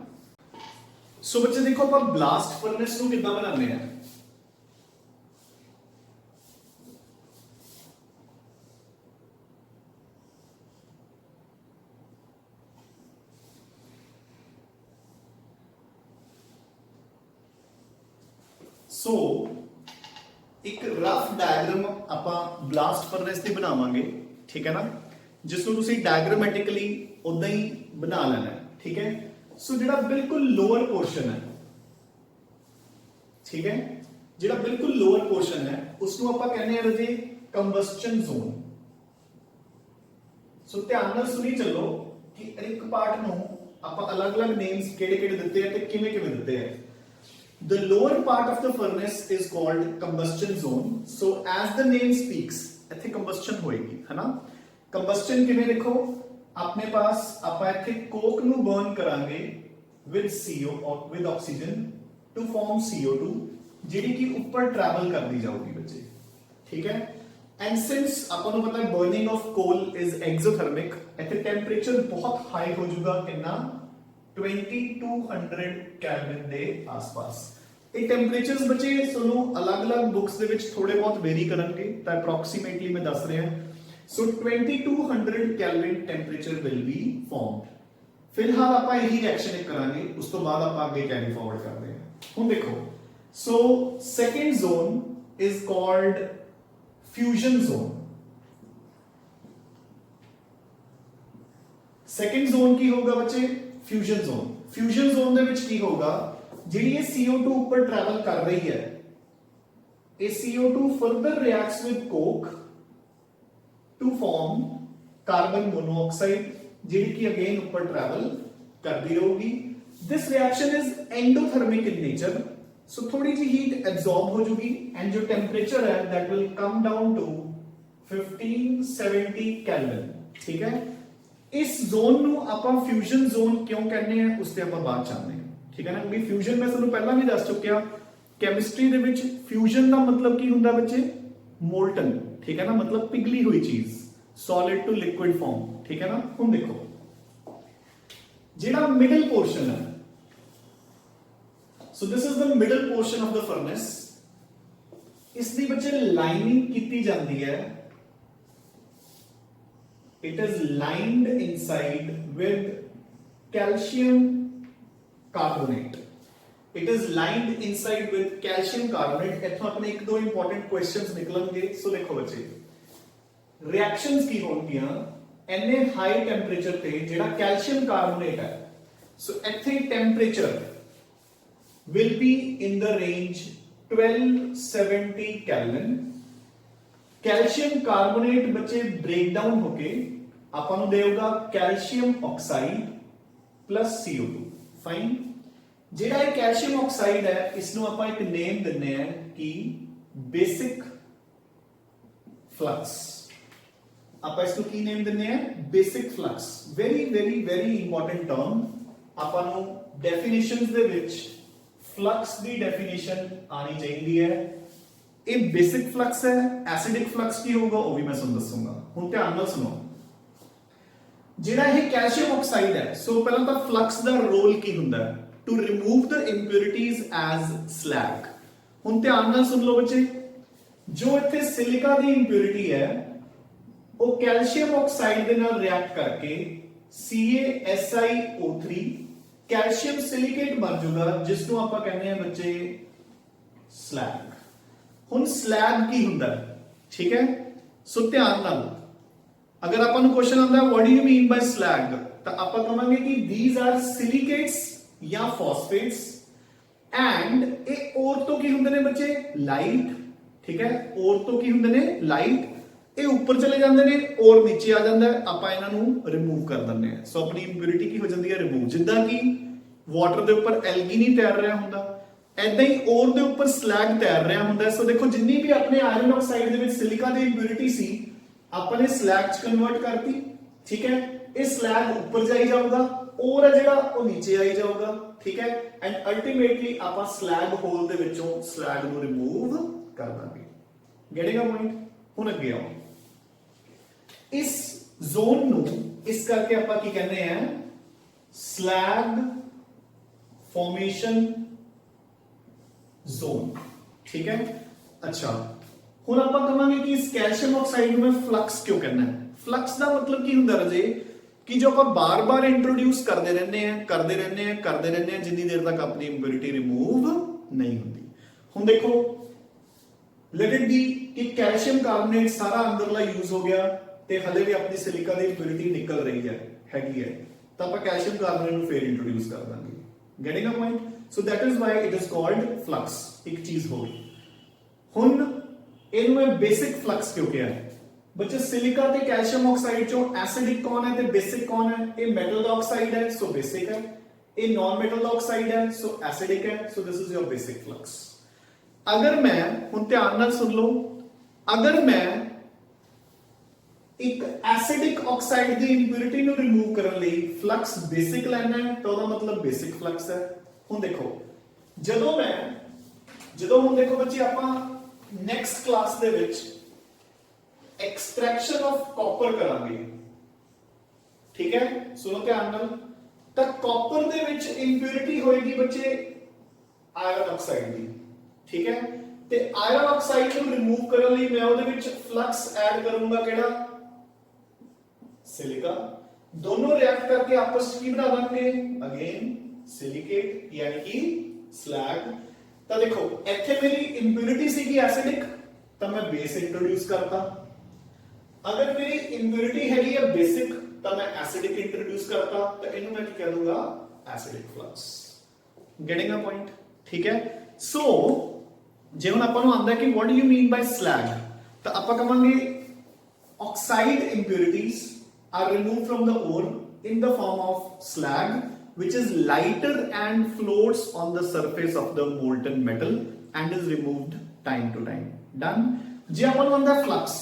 ਸੋ ਬੱਚੇ ਦੇਖੋ ਆਪਾਂ ਬਲਾਸਟ ਫਰਨੈਸ ਨੂੰ ਕਿੱਦਾਂ ਬਣਾਉਂਦੇ ਆ। सो एक रफ डायग्राम ਆਪਾਂ ਬਲਾਸਟ ਫਰਨੈਸ ਦੀ ਬਣਾਵਾਂਗੇ, ठीक है ना, जिसको तुसी डायग्रामेटिकली उदां ही बना लेना है, ठीक है। सो जिहड़ा बिल्कुल लोअर पोर्शन है, ठीक है, जिहड़ा बिल्कुल लोअर पोर्शन है उसनू आपां कहने आ राजे कंबस्टन जोन। सो ध्यान नाल सुनी चलो कि एक पार्ट नू आपां अलग-अलग नेम्स किहड़े-किहड़े दित्ते हैं ते किवें-किवें दित्ते हैं। The lower part of the furnace is called combustion zone. So as the name speaks, ਇੱਥੇ combustion होएगी, है ना। combustion किवें देखो, अपने पास आपां ਇੱਥੇ कोक नू बर्न करांगे with CO or with oxygen to form CO2, ਜਿਹੜੀ कि ऊपर ट्रैवल करदी जाऊगी बच्चे, ठीक है। एंड सिंस ਆਪਾਂ ਨੂੰ ਪਤਾ ਹੈ ਬਰਨਿੰਗ ਆਫ ਕੋਲ ਇਜ਼ ਐਗਜ਼ੋਥਰਮਿਕ, ਇੱਥੇ ਟੈਂਪਰੇਚਰ ਬਹੁਤ ਹਾਈ ਹੋ ਜਾਊਗਾ, ਕਿੰਨਾ 2200 ਕੈਲਵਿਨ ਦੇ ਆਸ-ਪਾਸ। ਇਹ ਟੈਂਪਰੇਚਰਸ ਬੱਚੇ ਤੁਹਾਨੂੰ ਅਲੱਗ-ਅਲੱਗ ਬੁక్స్ ਦੇ ਵਿੱਚ ਥੋੜੇ ਬਹੁਤ ਵੇਰੀ ਕਰਨਗੇ, ਤਾਂ ਅਪਰੋਕਸੀਮੇਟਲੀ ਮੈਂ ਦੱਸ ਰਿਹਾ। ਸੋ 2200 Kelvin temperature will be formed. ਫਿਲਹਾਲ ਆਪਾਂ ਇਹੀ ਰਿਐਕਸ਼ਨ ਕਰਾਂਗੇ, ਉਸ ਤੋਂ ਬਾਅਦ ਆਪਾਂ ਅੱਗੇ ਕੈਰੀ ਫਾਰਵਰਡ ਕਰਦੇ ਹਾਂ। ਹੁਣ ਦੇਖੋ, so second zone is called fusion zone. Second zone की होगा बच्चे फ्यूजन जोन। फ्यूजन जोन दे विच की होगा, जिहड़ी ये CO2 ऊपर ट्रैवल कर रही है, ये CO2 further reacts with coke to form carbon monoxide, जिहड़ी की अगेन ऊपर ट्रैवल करती रहेगी। This reaction is endothermic in nature, so थोड़ी जी हीट एब्जॉर्ब हो जाएगी एंड जो टेम्परेचर है that will come down to 1570 kelvin, ठीक है। इस जोन नु आपां फ्यूजन जोन क्यों कहने हैं उसते आपां बात जानते हैं, ठीक है ना, क्योंकि फ्यूजन मैं तुहानू पहला भी दस चुकिया, केमिस्ट्री दे विच फ्यूजन दा मतलब की हुंदा बच्चे, मोल्टन, ठीक है ना, मतलब पिघली हुई चीज, सॉलिड टू लिक्विड फॉर्म, ठीक है ना। हुण देखो जिहड़ा मिडल पोर्शन है, so this is the middle portion of the furnace, इसदी बच्चे लाइनिंग कीती जाती है, it is lined inside with calcium carbonate, it is lined inside with calcium carbonate। इत्थों अपने एक दो इंपॉर्टेंट क्वेश्चंस निकलणगे। सो देखो बच्चे, रिएक्शंस की होणगियां इन्ने हाई टेंपरेचर ते जिहड़ा कैल्शियम कार्बोनेट है, सो इत्थे temperature will be in the range 1270 Kelvin। Calcium carbonate बच्चे ब्रेक डाउन होके ਆਪਾਂ ਨੂੰ ਦੇਊਗਾ calcium oxide plus CO2। Fine, ਜਿਹੜਾ ਇਹ कैल्शियम ऑक्साइड है ਇਸ ਨੂੰ ਆਪਾਂ ਇੱਕ ਨੇਮ ਦਿੰਨੇ ਆ ਕਿ बेसिक फ्लक्स। ਆਪਾਂ ਇਸ ਨੂੰ ਕੀ ਨੇਮ ਦਿੰਨੇ ਆ, basic flux. Very very very important term. ਆਪਾਂ ਨੂੰ ਡੈਫੀਨੇਸ਼ਨਸ ਦੇ ਵਿੱਚ फ्लक्स की डेफिनेशन आनी चाहिए है। ये बेसिक फ्लक्स है, एसिडिक फ्लक्स की होगा वो भी मैं तुहानू दसूंगा। हुण ध्यान नाल सुनो, जिहड़ा ये कैल्शियम ऑक्साइड है, सो पहला तो फ्लक्स दा रोल की हुंदा है, to remove the impurities as slag. हुण ध्यान नाल सुन लो बच्चे, जो इत्थे सिलिका दी इंप्योरिटी है वो कैल्शियम ऑक्साइड दे नाल रिएक्ट करके CaSiO3 कैल्शियम सिलिकेट बन जाऊगा, जिसको आप कहते हैं बच्चे स्लैग। हुण स्लैग की हुंदा है, ठीक है। सो ध्यान नाल, अगर आपन क्वेश्चन आंदा है what do you mean bye slag, तो आप कहांगे कि दीज आर सिलिकेट्स या फॉस्फेट्स एंड ए और तो की हुंदे ने बच्चे लाइट, ठीक है। और तो की हुंदे ने लाइट, ਇਹ ਉੱਪਰ ਚਲੇ ਜਾਂਦੇ ਨੇ ਔਰ ਨੀਚੇ ਆ ਜਾਂਦਾ ਹੈ, ਆਪਾਂ ਇਹਨਾਂ ਨੂੰ ਰਿਮੂਵ ਕਰ ਦਿੰਦੇ ਆ। ਸੋ ਆਪਣੀ ਇੰਪਿਉਰਿਟੀ ਕੀ ਹੋ ਜਾਂਦੀ ਹੈ, ਰਿਮੂਵ। ਜਿੱਦਾਂ ਕਿ ਵਾਟਰ ਦੇ ਉੱਪਰ ਐਲਗੀ ਨਹੀਂ ਤੈਰ ਰਿਹਾ ਹੁੰਦਾ, ਐਦਾਂ ਹੀ ਔਰ ਦੇ ਉੱਪਰ ਸਲੈਗ ਤੈਰ ਰਿਹਾ ਹੁੰਦਾ। ਸੋ ਦੇਖੋ ਜਿੰਨੀ ਵੀ ਆਪਣੇ ਆਇਰਨ ਆਕਸਾਈਡ ਦੇ ਵਿੱਚ ਸਿਲਿਕਾ ਦੀ ਇੰਪਿਉਰਿਟੀ ਸੀ, ਆਪਾਂ ਨੇ ਸਲੈਗ ਚ ਕਨਵਰਟ ਕਰਤੀ, ਠੀਕ ਹੈ। ਇਹ ਸਲੈਗ ਉੱਪਰ ਜਾਈ ਜਾਊਗਾ, ਔਰ ਹੈ ਜਿਹੜਾ ਉਹ ਨੀਚੇ ਆਈ ਜਾਊਗਾ, ਠੀਕ ਹੈ। ਐਂਡ ਅਲਟੀਮੇਟਲੀ ਆਪਾਂ ਸਲੈਗ ਹੋਲ ਦੇ ਵਿੱਚੋਂ ਸਲੈਗ ਨੂੰ ਰਿਮੂਵ ਕਰ ਦਾਂਗੇ। Getting a point. ਹੁਣ ਅੱਗੇ ਆਓ, इस जोन नु इस करके ਆਪਾਂ ਕੀ ਕਹਿੰਦੇ ਆ, स्लैग फॉर्मेशन जोन, ठीक है। अच्छा, ਹੁਣ ਆਪਾਂ ਕਹਾਂਗੇ ਕਿ ਇਸ कैल्शियम ऑक्साइड ਨੂੰ मैं फ्लक्स क्यों कहना है। फ्लक्स ਦਾ ਮਤਲਬ ਕੀ ਹੁੰਦਾ ਰਾਜੇ, कि जो ਆਪਾਂ बार-बार इंट्रोड्यूस करते रहने हैं जितनी देर तक अपनी इंप्योरिटी रिमूव नहीं होती। ਹੁਣ देखो, लेट इट बी कि कैल्शियम कार्बोनेट सारा अंदरला यूज हो गया, ਤੇ ਹਲੇ ਵੀ ਆਪਣੀ ਸਿਲਿਕਾ ਦੀ ਇੰਪਿਊਰਿਟੀ ਨਿਕਲ ਰਹੀ ਹੈਗੀ ਹੈ, ਤਾਂ ਆਪਾਂ ਕੈਲਸ਼ੀਅਮ ਕਾਰਬੋਨੇਟ ਨੂੰ ਫੇਰ ਇੰਟਰੋਡਿਊਸ ਕਰ ਦਾਂਗੇ। Getting a point? So that is why it is called flux. ਇੱਕ ਚੀਜ਼ ਹੋਰ, ਹੁਣ ਇਹਨੂੰ ਮੈਂ ਬੇਸਿਕ ਫਲਕਸ ਕਿਉਂ ਕਿਹਾ ਹੈ? ਬੱਚੇ ਸਿਲਿਕਾ ਤੇ ਕੈਲਸ਼ੀਅਮ ਆਕਸਾਈਡ ਚੋਂ ਐਸਿਡਿਕ ਕੌਣ ਹੈ ਤੇ ਬੇਸਿਕ ਕੌਣ ਹੈ? ਇਹ ਮੈਟਲ ਦਾ ਆਕਸਾਈਡ ਹੈ, ਸੋ ਬੇਸਿਕ ਹੈ। ਇਹ ਨॉन ਮੈਟਲ ਦਾ ਆਕਸਾਈਡ ਹੈ, ਸੋ ਐਸਿਡਿਕ ਹੈ। So this is your basic flux. ਅਗਰ ਮੈਂ, ਹੁਣ ਧਿਆਨ ਨਾਲ ਸੁਣ ਲਓ, ਅਗਰ ਮੈਂ ਇੱਕ ਐਸਿਡਿਕ ਆਕਸਾਈਡ ਦੀ ਇੰਪਿਊਰਿਟੀ ਨੂੰ ਰਿਮੂਵ ਕਰਨ ਲਈ ਫਲਕਸ ਬੇਸਿਕ ਲੈਣਾ ਹੈ ਤਾਂ ਉਹਦਾ ਮਤਲਬ ਬੇਸਿਕ ਫਲਕਸ ਹੈ। ਹੁਣ ਦੇਖੋ, ਜਦੋਂ ਹੁਣ ਦੇਖੋ ਬੱਚੇ, ਆਪਾਂ ਨੈਕਸਟ ਕਲਾਸ ਦੇ ਵਿੱਚ ਐਕਸਟ੍ਰੈਕਸ਼ਨ ਆਫ ਕਾਪਰ ਕਰਾਂਗੇ, ਠੀਕ ਹੈ? ਸੁਣੋ ਧਿਆਨ ਨਾਲ। ਤਾਂ ਕਾਪਰ ਦੇ ਵਿੱਚ ਇੰਪਿਊਰਿਟੀ ਹੋਏਗੀ ਬੱਚੇ ਆਇਰਨ ਆਕਸਾਈਡ ਦੀ, ਠੀਕ ਹੈ? ਤੇ ਆਇਰਨ ਆਕਸਾਈਡ ਨੂੰ ਰਿਮੂਵ ਕਰਨ ਲਈ ਮੈਂ ਉਹਦੇ ਵਿੱਚ ਫਲਕਸ ਐਡ ਕਰੂੰਗਾ, ਕਿਹੜਾ? ਸਿਲਿਕਾ। ਦੋਨੋਂ ਰਿਐਕਟ ਕਰਕੇ ਆਪਸ ਵਿੱਚ ਕੀ ਬਣਾ ਦੇਣਗੇ? ਅਗੇਨ ਸਿਲਿकेट, यानी कि स्लैग। ਤਾਂ ਦੇਖੋ ਇੱਥੇ ਮੇਰੀ ਇੰਪਿਊਰਿਟੀ ਸੀਗੀ ਐਸਿਡਿਕ, ਤਾਂ ਮੈਂ ਬੇਸ ਇੰਟਰੋਡਿਊਸ ਕਰਤਾ। ਅਗਰ ਮੇਰੀ ਇੰਪਿਊਰਿਟੀ ਹੈਗੀ ਹੈ ਬੇਸਿਕ, ਤਾਂ ਮੈਂ ਐਸਿਡਿਕ ਇੰਟਰੋਡਿਊਸ ਕਰਤਾ, ਤਾਂ ਇਹਨੂੰ ਮੈਂ ਕੀ ਕਹਿ ਦੂੰਗਾ? Acidic flux. Getting a point? ਠੀਕ ਹੈ। ਸੋ ਜੇ ਹੁਣ ਆਪਾਂ ਨੂੰ ਆਂਦਾ ਕਿ what do you mean by slag, ਤਾਂ ਆਪਾਂ ਕਹਾਂਗੇ oxide impurities are removed from the ore in the form of slag, which is lighter and floats on the surface of the molten metal and is removed time to time. Done? ਜੇ ਆਪਾਂ ਨੂੰ ਆਂਦਾ flux,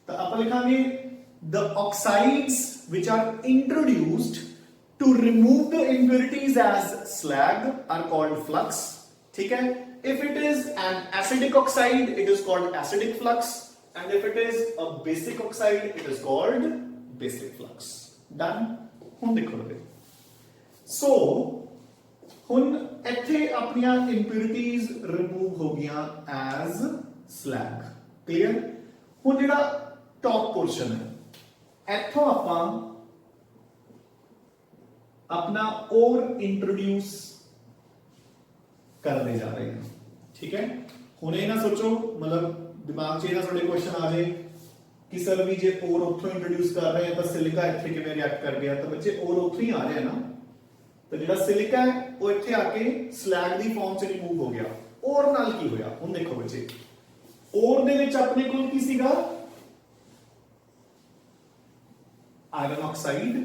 ਤਾਂ ਆਪਾਂ ਲਿਖਾਂਗੇ the oxides which are introduced to remove the impurities as slag are called flux. ठीक है? If it is an acidic oxide, it is called acidic flux, and if it is a basic oxide, it is called basic flux. Done? ਹੁਣ ਦੇਖੋ ਲਗੇ, ਸੋ ਹੁਣ ਇੱਥੇ ਆਪਣੀਆਂ ਇੰਪਿਊਰਿਟੀਜ਼ remove ਹੋ ਗਈਆਂ ਐਜ਼ ਸਲੈਗ। ਕਲੀਅਰ? ਹੁਣ ਜਿਹੜਾ ਟੌਪ ਪੋਰਸ਼ਨ ਹੈ, ਇੱਥੋਂ ਆਪਾਂ ਆਪਣਾ ਔਰ ਇੰਟਰੋਡਿਊਸ ਕਰਦੇ ਜਾ ਰਹੇ ਹਾਂ, ਠੀਕ ਹੈ? ਹੁਣ ਇਹ ਨਾ ਸੋਚੋ, ਮਤਲਬ ਦਿਮਾਗ 'ਚ ਇਹ ਨਾ ਤੁਹਾਡੇ ਕੁਐਸਚਨ ਆ ਜਾਏ ਕਿ ਸਰ ਵੀ ਜੇ ਔਰ ਉੱਥੋਂ ਇੰਟਰੋਡਿਊਸ ਕਰ ਰਹੇ ਆ ਤਾਂ ਸਿਲਿਕਾ ਇੱਥੇ ਕਿਵੇਂ ਰਿਐਕਟ ਕਰ ਗਿਆ? ਤਾਂ ਬੱਚੇ ਔਰ ਉੱਥੋਂ ਹੀ ਆ ਰਿਹਾ ਨਾ, ਤਾਂ ਜਿਹੜਾ ਸਿਲਿਕਾ ਹੈ ਉਹ ਇੱਥੇ ਆ ਕੇ ਸਲੈਗ ਦੀ ਫਾਰਮ 'ਚ ਰਿਮੂਵ ਹੋ ਗਿਆ। ਔਰ ਨਾਲ ਕੀ ਹੋਇਆ? ਹੁਣ ਦੇਖੋ ਬੱਚੇ, ਔਰ ਦੇ ਵਿੱਚ ਆਪਣੇ ਕੋਲ ਕੀ ਸੀਗਾ? ਆਇਰਨ ਆਕਸਾਈਡ,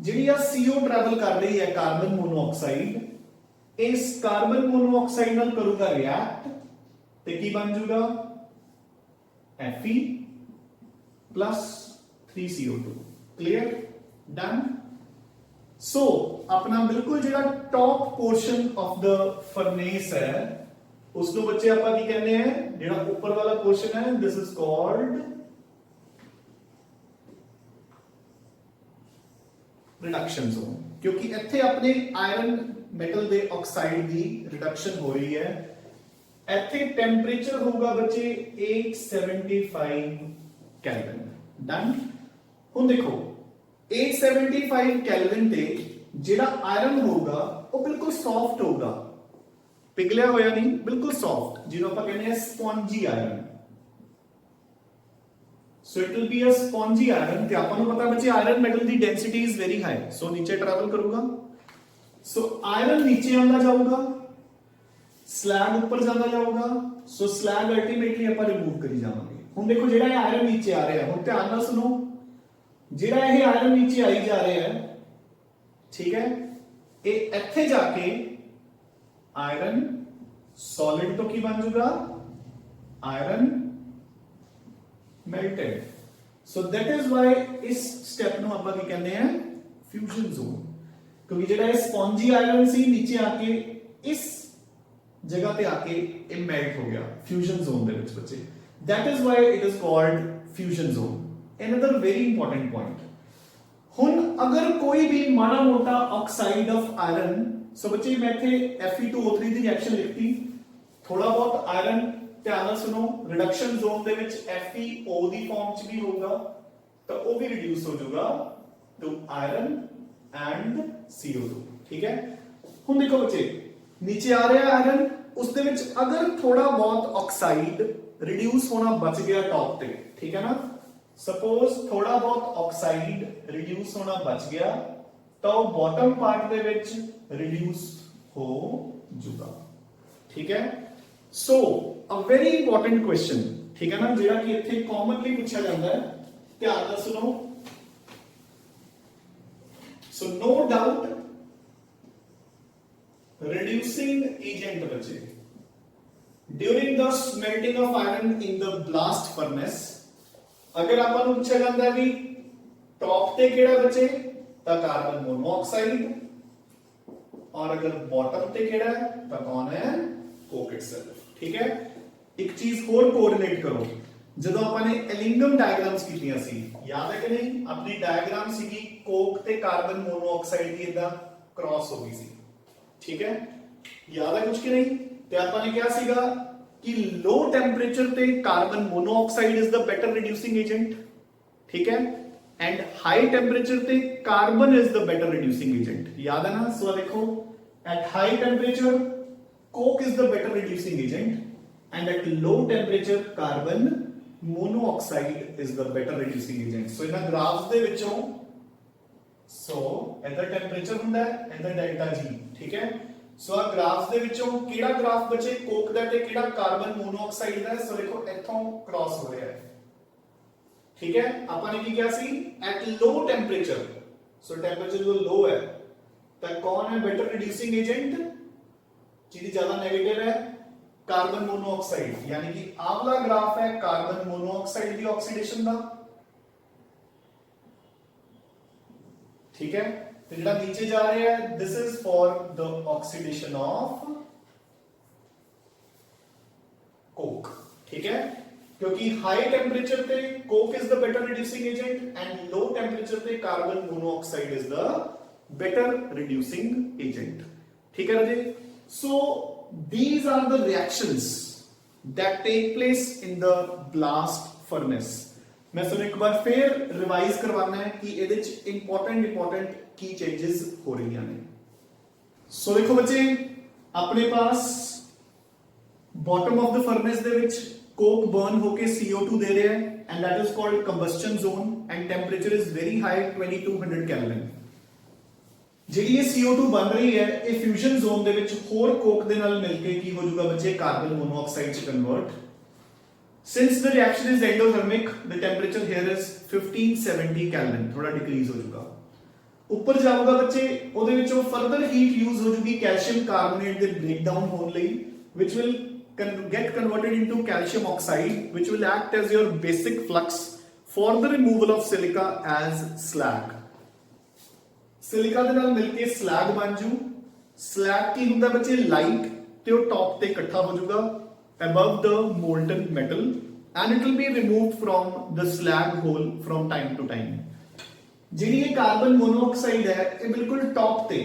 ਜਿਹੜੀ ਆ CO ਟਰੈਵਲ ਕਰ ਰਹੀ ਹੈ, ਕਾਰਬਨ ਮੋਨੋਆਕਸਾਈਡ, ਇਸ ਕਾਰਬਨ ਮੋਨੋਆਕਸਾਈਡ ਨਾਲ ਕਰੂਗਾ ਰਿਐਕਟ ਤੇ ਕੀ ਬਣ ਜਾਊਗਾ? Fe plus 3CO2. Clear? Done? So अपना बिल्कुल ਜਿਹੜਾ top portion of the furnace है, ਉਸ ਨੂੰ ਬੱਚੇ ਆਪਾਂ ਕੀ ਕਹਿੰਦੇ ਆ? ਜਿਹੜਾ ਉੱਪਰ ਵਾਲਾ पोर्शन है, this is called reduction zone, क्योंकि ਇੱਥੇ ਆਪਣੇ ਆਇਰਨ ਮੈਟਲ ਦੇ ਆਕਸਾਈਡ ਦੀ ਰਿਡਕਸ਼ਨ ਹੋ ਰਹੀ ਹੈ। ਇੱਥੇ ਟੈਂਪਰੇਚਰ ਹੋਊਗਾ ਬੱਚੇ 875 ਕੈਲਵਿਨ। ਡਨ? ਹੁਣ ਦੇਖੋ 875 ਕੈਲਵਿਨ ਤੇ ਜਿਹੜਾ ਆਇਰਨ ਹੋਊਗਾ ਉਹ ਬਿਲਕੁਲ ਸੌਫਟ ਹੋਊਗਾ, ਪਿਘਲਿਆ ਹੋਇਆ ਨਹੀਂ, ਬਿਲਕੁਲ ਸੌਫਟ, ਜਿਹਨੂੰ ਆਪਾਂ ਕਹਿੰਦੇ ਆ spongy iron. So it will be a spongy iron. ਤੇ ਆਪਾਂ ਨੂੰ ਪਤਾ ਬੱਚੇ ਆਇਰਨ ਮੈਟਲ ਦੀ density is very high, so ਨੀਚੇ ਟਰੈਵਲ ਕਰੂਗਾ। ਸੋ ਆਇਰਨ ਨੀਚੇ ਆਉਂਦਾ ਜਾਊਗਾ, ਸਲੈਗ ਉੱਪਰ ਜਾਂਦਾ ਜਾਊਗਾ, ਸੋ ਸਲੈਗ ਅਲਟੀਮੇਟਲੀ ਆਪਾਂ ਰਿਮੂਵ ਕਰੀ ਜਾਵਾਂਗੇ। ਹੁਣ ਦੇਖੋ ਜਿਹੜਾ ਇਹ ਆਇਰਨ ਨੀਚੇ ਆ ਰਿਹਾ, ਹੁਣ ਧਿਆਨ ਨਾਲ ਸੁਣੋ, ਜਿਹੜਾ ਇਹ ਆਇਰਨ ਨੀਚੇ ਆਈ ਜਾ ਰਿਹਾ ਹੈ, ਠੀਕ ਹੈ, ਇਹ ਇੱਥੇ ਜਾ ਕੇ ਆਇਰਨ ਸੋਲਿਡ ਤੋਂ ਕੀ ਬਣ ਜਾਊਗਾ? Iron melted. So that is why ਇਸ ਸਟੈਪ ਨੂੰ ਆਪਾਂ ਕੀ ਕਹਿੰਦੇ ਆ? Fusion zone. ਕਿਉਂਕਿ ਜਿਹੜਾ ਇਹ ਸਪੌਂਜੀ ਆਇਰਨ ਸੀ ਨੀਚੇ ਆ ਕੇ ਇਸ ਜਗ੍ਹਾ ਤੇ ਆ ਕੇ ਇਹ ਮੈਲਟ ਹੋ ਗਿਆ ਫਿਊਜ਼ਨ ਜ਼ੋਨ ਦੇ ਵਿੱਚ ਬੱਚੇ। that is why it is called fusion zone. Another very important point, ਹੁਣ ਅਗਰ ਕੋਈ ਵੀ ਮਾੜਾ ਮੋਟਾ ਆਕਸਾਈਡ ਆਫ ਆਇਰਨ, ਸੋ ਬੱਚੇ ਮੈਂ ਇੱਥੇ Fe2O3 ਦੀ ਰਿਐਕਸ਼ਨ ਲਿਖਤੀ, ਥੋੜਾ ਬਹੁਤ ਆਇਰਨ ਧਿਆਨ ਨਾਲ ਸੁਣੋ, ਰਿਡਕਸ਼ਨ ਜ਼ੋਨ ਦੇ ਵਿੱਚ FeO ਦੀ ਫਾਰਮ 'ਚ ਵੀ ਹੋਊਗਾ, ਤਾਂ ਉਹ ਵੀ ਰਿਡਿਊਸ ਹੋ ਜਾਊਗਾ ਟੂ ਆਇਰਨ ਐਂਡ CO2। ਠੀਕ ਹੈ? ਹੁਣ ਦੇਖੋ ਬੱਚੇ, ਨੀਚੇ ਆ ਰਿਹਾ ਆਇਰਨ, ਉਸ ਦੇ ਵਿੱਚ ਅਗਰ ਥੋੜਾ ਬਹੁਤ ਆਕਸਾਈਡ ਰਿਡਿਊਸ ਹੋਣਾ ਬਚ ਗਿਆ ਟੌਪ ਤੇ, ਠੀਕ ਹੈ ਨਾ, ਸਪੋਜ਼ ਥੋੜਾ ਬਹੁਤ ਆਕਸਾਈਡ ਰਿਡਿਊਸ ਹੋਣਾ ਬਚ ਗਿਆ ਤਾਂ ਉਹ ਬਾਟਮ ਪਾਰਟ ਦੇ ਵਿੱਚ ਰਿਡਿਊਸ ਹੋ ਜੂਗਾ। ਠੀਕ ਹੈ, ਸੋ ਅ ਵੈਰੀ ਇੰਪੋਰਟੈਂਟ ਕੁਐਸਚਨ, ਠੀਕ ਹੈ ਨਾ, ਜਿਹੜਾ ਕਿ ਇੱਥੇ ਕਾਮਨਲੀ ਪੁੱਛਿਆ ਜਾਂਦਾ ਹੈ, ਧਿਆਨ ਨਾਲ ਸੁਣੋ। ਸੋ ਨੋ ਡਾਊਟ reducing agent बचे during the smelting of iron in the blast furnace। अगर ਆਪਾਂ ਨੂੰ ਪੁੱਛਿਆ ਜਾਂਦਾ ਵੀ ਟੌਪ ਤੇ ਕਿਹੜਾ ਬਚੇ ਤਾਂ ਕਾਰਬਨ ਮੋਨੋਆਕਸਾਈਡ, और अगर बॉटम ਤੇ ਕਿਹੜਾ ਹੈ ਤਾਂ ਕੌਣ ਹੈ, ਕੋਕ ਇਟਸੈਲਫ। ਠੀਕ ਹੈ, ਇੱਕ ਚੀਜ਼ ਹੋਰ ਕੋਆਰਡੀਨੇਟ ਕਰੋ, ਜਦੋਂ ਆਪਾਂ ਨੇ ਐਲਿੰਗਮ ਡਾਇਗਰਾਮਸ ਕੀਤੀਆਂ ਸੀ, ਯਾਦ ਹੈ ਕਿ ਨਹੀਂ, ਆਪਣੀ ਡਾਇਗਰਾਮ ਸੀਗੀ ਕੋਕ ਤੇ ਕਾਰਬਨ ਮੋਨੋਆਕਸਾਈਡ ਦੀ ਇਦਾਂ ਕ੍ਰਾਸ ਹੋ ਗਈ ਸੀ। ठीक है, याद है कुछ कि नहीं, तो आपने क्या सीगा कि लो टेम्परेचर पे carbon monoxide is the better reducing agent. ठीक है, एंड हाई टेम्परेचर पे carbon is the better reducing agent. याद है ना, सो देखो at high temperature coke is the better reducing agent and at low temperature carbon monoxide is the better reducing agent. So इन्हां graphs दे विचों सो इधर temperature ਹੁੰਦਾ ਹੈ, इधर डेल्टा जी। ठीक है, सो आ ग्राफ्स ਦੇ ਵਿੱਚੋਂ ਕਿਹੜਾ ਗ੍ਰਾਫ ਬਚੇ ਕੋਕ ਦਾ ਤੇ ਕਿਹੜਾ ਕਾਰਬਨ ਮੋਨੋਆਕਸਾਈਡ ਦਾ। ਸੋ ਦੇਖੋ ਇੱਥੋਂ ਕ੍ਰਾਸ ਹੋ ਰਿਹਾ ਹੈ। ਠੀਕ ਹੈ, ਆਪਾਂ ਨੇ ਕੀ ਕਿਹਾ ਸੀ, at low temperature, so temperature ਜੋ ਲੋ ਹੈ ਤਾਂ ਕੌਣ ਹੈ ਬੈਟਰ ਰਿਡਿਊਸਿੰਗ ਏਜੰਟ, ਜਿਹਦੀ ਜ਼ਿਆਦਾ 네ਗੇਟਿਵ ਹੈ, ਕਾਰਬਨ ਮੋਨੋਆਕਸਾਈਡ। ਯਾਨੀ ਕਿ ਆਹ ਵਾਲਾ ਗ੍ਰਾਫ ਹੈ ਕਾਰਬਨ ਮੋਨੋਆਕਸਾਈਡ ਦੀ ਆਕਸੀਡੇਸ਼ਨ ਦਾ। ठीक है, तो जो नीचे जा रहे हैं this is for the oxidation of coke. ठीक है, क्योंकि हाई टेम्परेचर पे coke is the better reducing agent and low temperature पे carbon monoxide is the better reducing agent. ठीक है Raje, so these are the reactions that take place in the blast furnace. मैं सुन एक बार फिर रिवाइज करवाना है कि ਇਹਦੇ ਚ इंपॉर्टेंट की चेंजेस हो रही हैं। सो देखो बच्चे, अपने पास बॉटम ऑफ द फर्नेस ਦੇ ਵਿੱਚ कोक बर्न होके CO2 दे रहा है and that is called combustion zone and temperature is very high 2200 kelvin. ਜਿਹੜੀ ਇਹ CO2 ਬਣ ਰਹੀ ਹੈ ਇਹ ਫਿਊਜ਼ਨ ਜ਼ੋਨ ਦੇ ਵਿੱਚ ਹੋਰ ਕੋਕ ਦੇ ਨਾਲ ਮਿਲ ਕੇ ਕੀ ਹੋ ਜਾਊਗਾ ਬੱਚੇ, ਕਾਰਬਨ ਮੋਨੋਆਕਸਾਈਡ ਚ convert. Since the reaction is endothermic, the temperature here is 1570 Kelvin, थोड़ा डिक्रीज हो जाएगा। ऊपर जाऊंगा बच्चे, ਉਹਦੇ ਵਿੱਚੋਂ further heat use ਹੋ ਜੂਗੀ calcium carbonate ਦੇ breakdown ਹੋਣ ਲਈ, which will get converted into calcium oxide, which will act as your basic flux for the removal of silica as slag। Silica ਦੇ ਨਾਲ ਮਿਲ ਕੇ slag ਬਣ ਜੂ। slag ਕੀ ਹੁੰਦਾ ਬੱਚੇ, ਲਾਈਟ ਤੇ ਉਹ ਟੌਪ ਤੇ ਇਕੱਠਾ ਹੋ ਜਾਊਗਾ above the molten metal and it will be removed from the slag hole from time to time। ਜਿਹੜੀ ਇਹ ਕਾਰਬਨ ਮੋਨੋਆਕਸਾਈਡ ਹੈ ਇਹ ਬਿਲਕੁਲ ਟੌਪ ਤੇ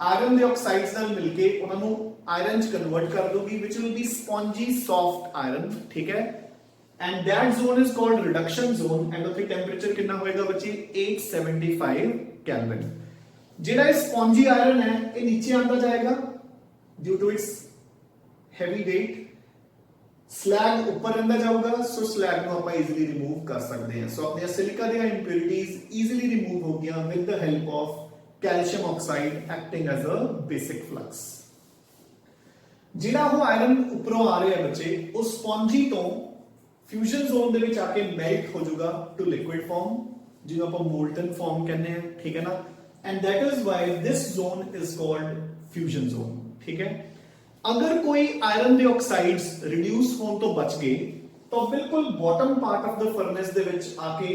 ਆਇਰਨ ਦੇ ਆਕਸਾਈਡਸ ਨਾਲ ਮਿਲ ਕੇ ਉਹਨਾਂ ਨੂੰ ਆਇਰਨ ਚ ਕਨਵਰਟ ਕਰ ਦੋਗੀ, which will be spongy soft iron। ਠੀਕ ਹੈ, and that zone is called reduction zone and ਉੱਥੇ ਟੈਂਪਰੇਚਰ ਕਿੰਨਾ ਹੋਏਗਾ ਬੱਚੇ, 875 Kelvin। ਜਿਹੜਾ ਇਹ spongy iron ਹੈ ਇਹ ਨੀਚੇ ਆਂਦਾ ਜਾਏਗਾ due to its heavy weight, slag ਉੱਪਰ ਰਹਿੰਦਾ ਜਾਊਗਾ। ਸੋ slag ਨੂੰ ਆਪਾਂ ਈਜ਼ੀਲੀ ਰਿਮੂਵ ਕਰ ਸਕਦੇ ਹਾਂ। ਸੋ ਆਪਣੀਆਂ ਸਿਲਿਕਾ ਦੀਆਂ ਇੰਪਿਉਰਿਟੀਜ਼ ਈਜ਼ੀਲੀ ਰਿਮੂਵ ਹੋ ਗਈਆਂ with the help of calcium oxide acting as a basic flux. ਜਿਹੜਾ ਉਹ ਆਇਰਨ ਉੱਪਰੋਂ ਆ ਰਿਹਾ ਬੱਚੇ, ਉਹ ਸਪੌਂਜੀ ਤੋਂ ਫਿਊਜ਼ਨ ਜ਼ੋਨ ਦੇ ਵਿੱਚ ਆ ਕੇ ਮੈਲਟ ਹੋ ਜਾਊਗਾ ਟੂ ਲਿਕੁਇਡ ਫਾਰਮ, ਜਿਹਨੂੰ ਆਪਾਂ ਮੋਲਟਨ ਫਾਰਮ ਕਹਿੰਦੇ ਹਾਂ। ਠੀਕ ਹੈ ਨਾ, and that is Y this zone is called fusion zone. ਠੀਕ ਹੈ, अगर कोई आयरन ਦੇ ਆਕਸਾਈਡਸ ਰਿਡਿਊਸ ਹੋਣ ਤੋਂ ਬਚ ਗਏ ਤਾਂ ਬਿਲਕੁਲ bottom part of the furnace ਦੇ ਵਿੱਚ ਆ ਕੇ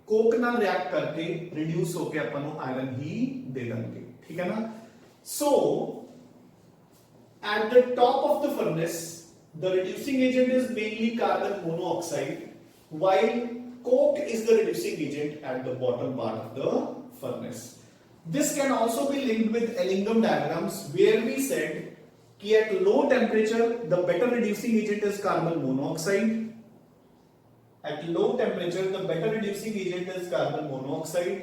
ਕੋਕ ਨਾਲ ਰਿਐਕਟ ਕਰਕੇ ਰਿਡਿਊਸ ਹੋ ਕੇ ਆਪਾਂ ਨੂੰ ਆਇਰਨ ਹੀ ਦੇ ਦੇਣਗੇ। ਠੀਕ ਹੈ ਨਾ, ਸੋ at the top of the furnace the reducing agent is mainly carbon monoxide while coke is the reducing agent at the bottom part of the furnace। this can also be linked with Ellingham diagrams where we said कि at low temperature the better reducing agent is carbon monoxide। at low temperature the better reducing agent is carbon monoxide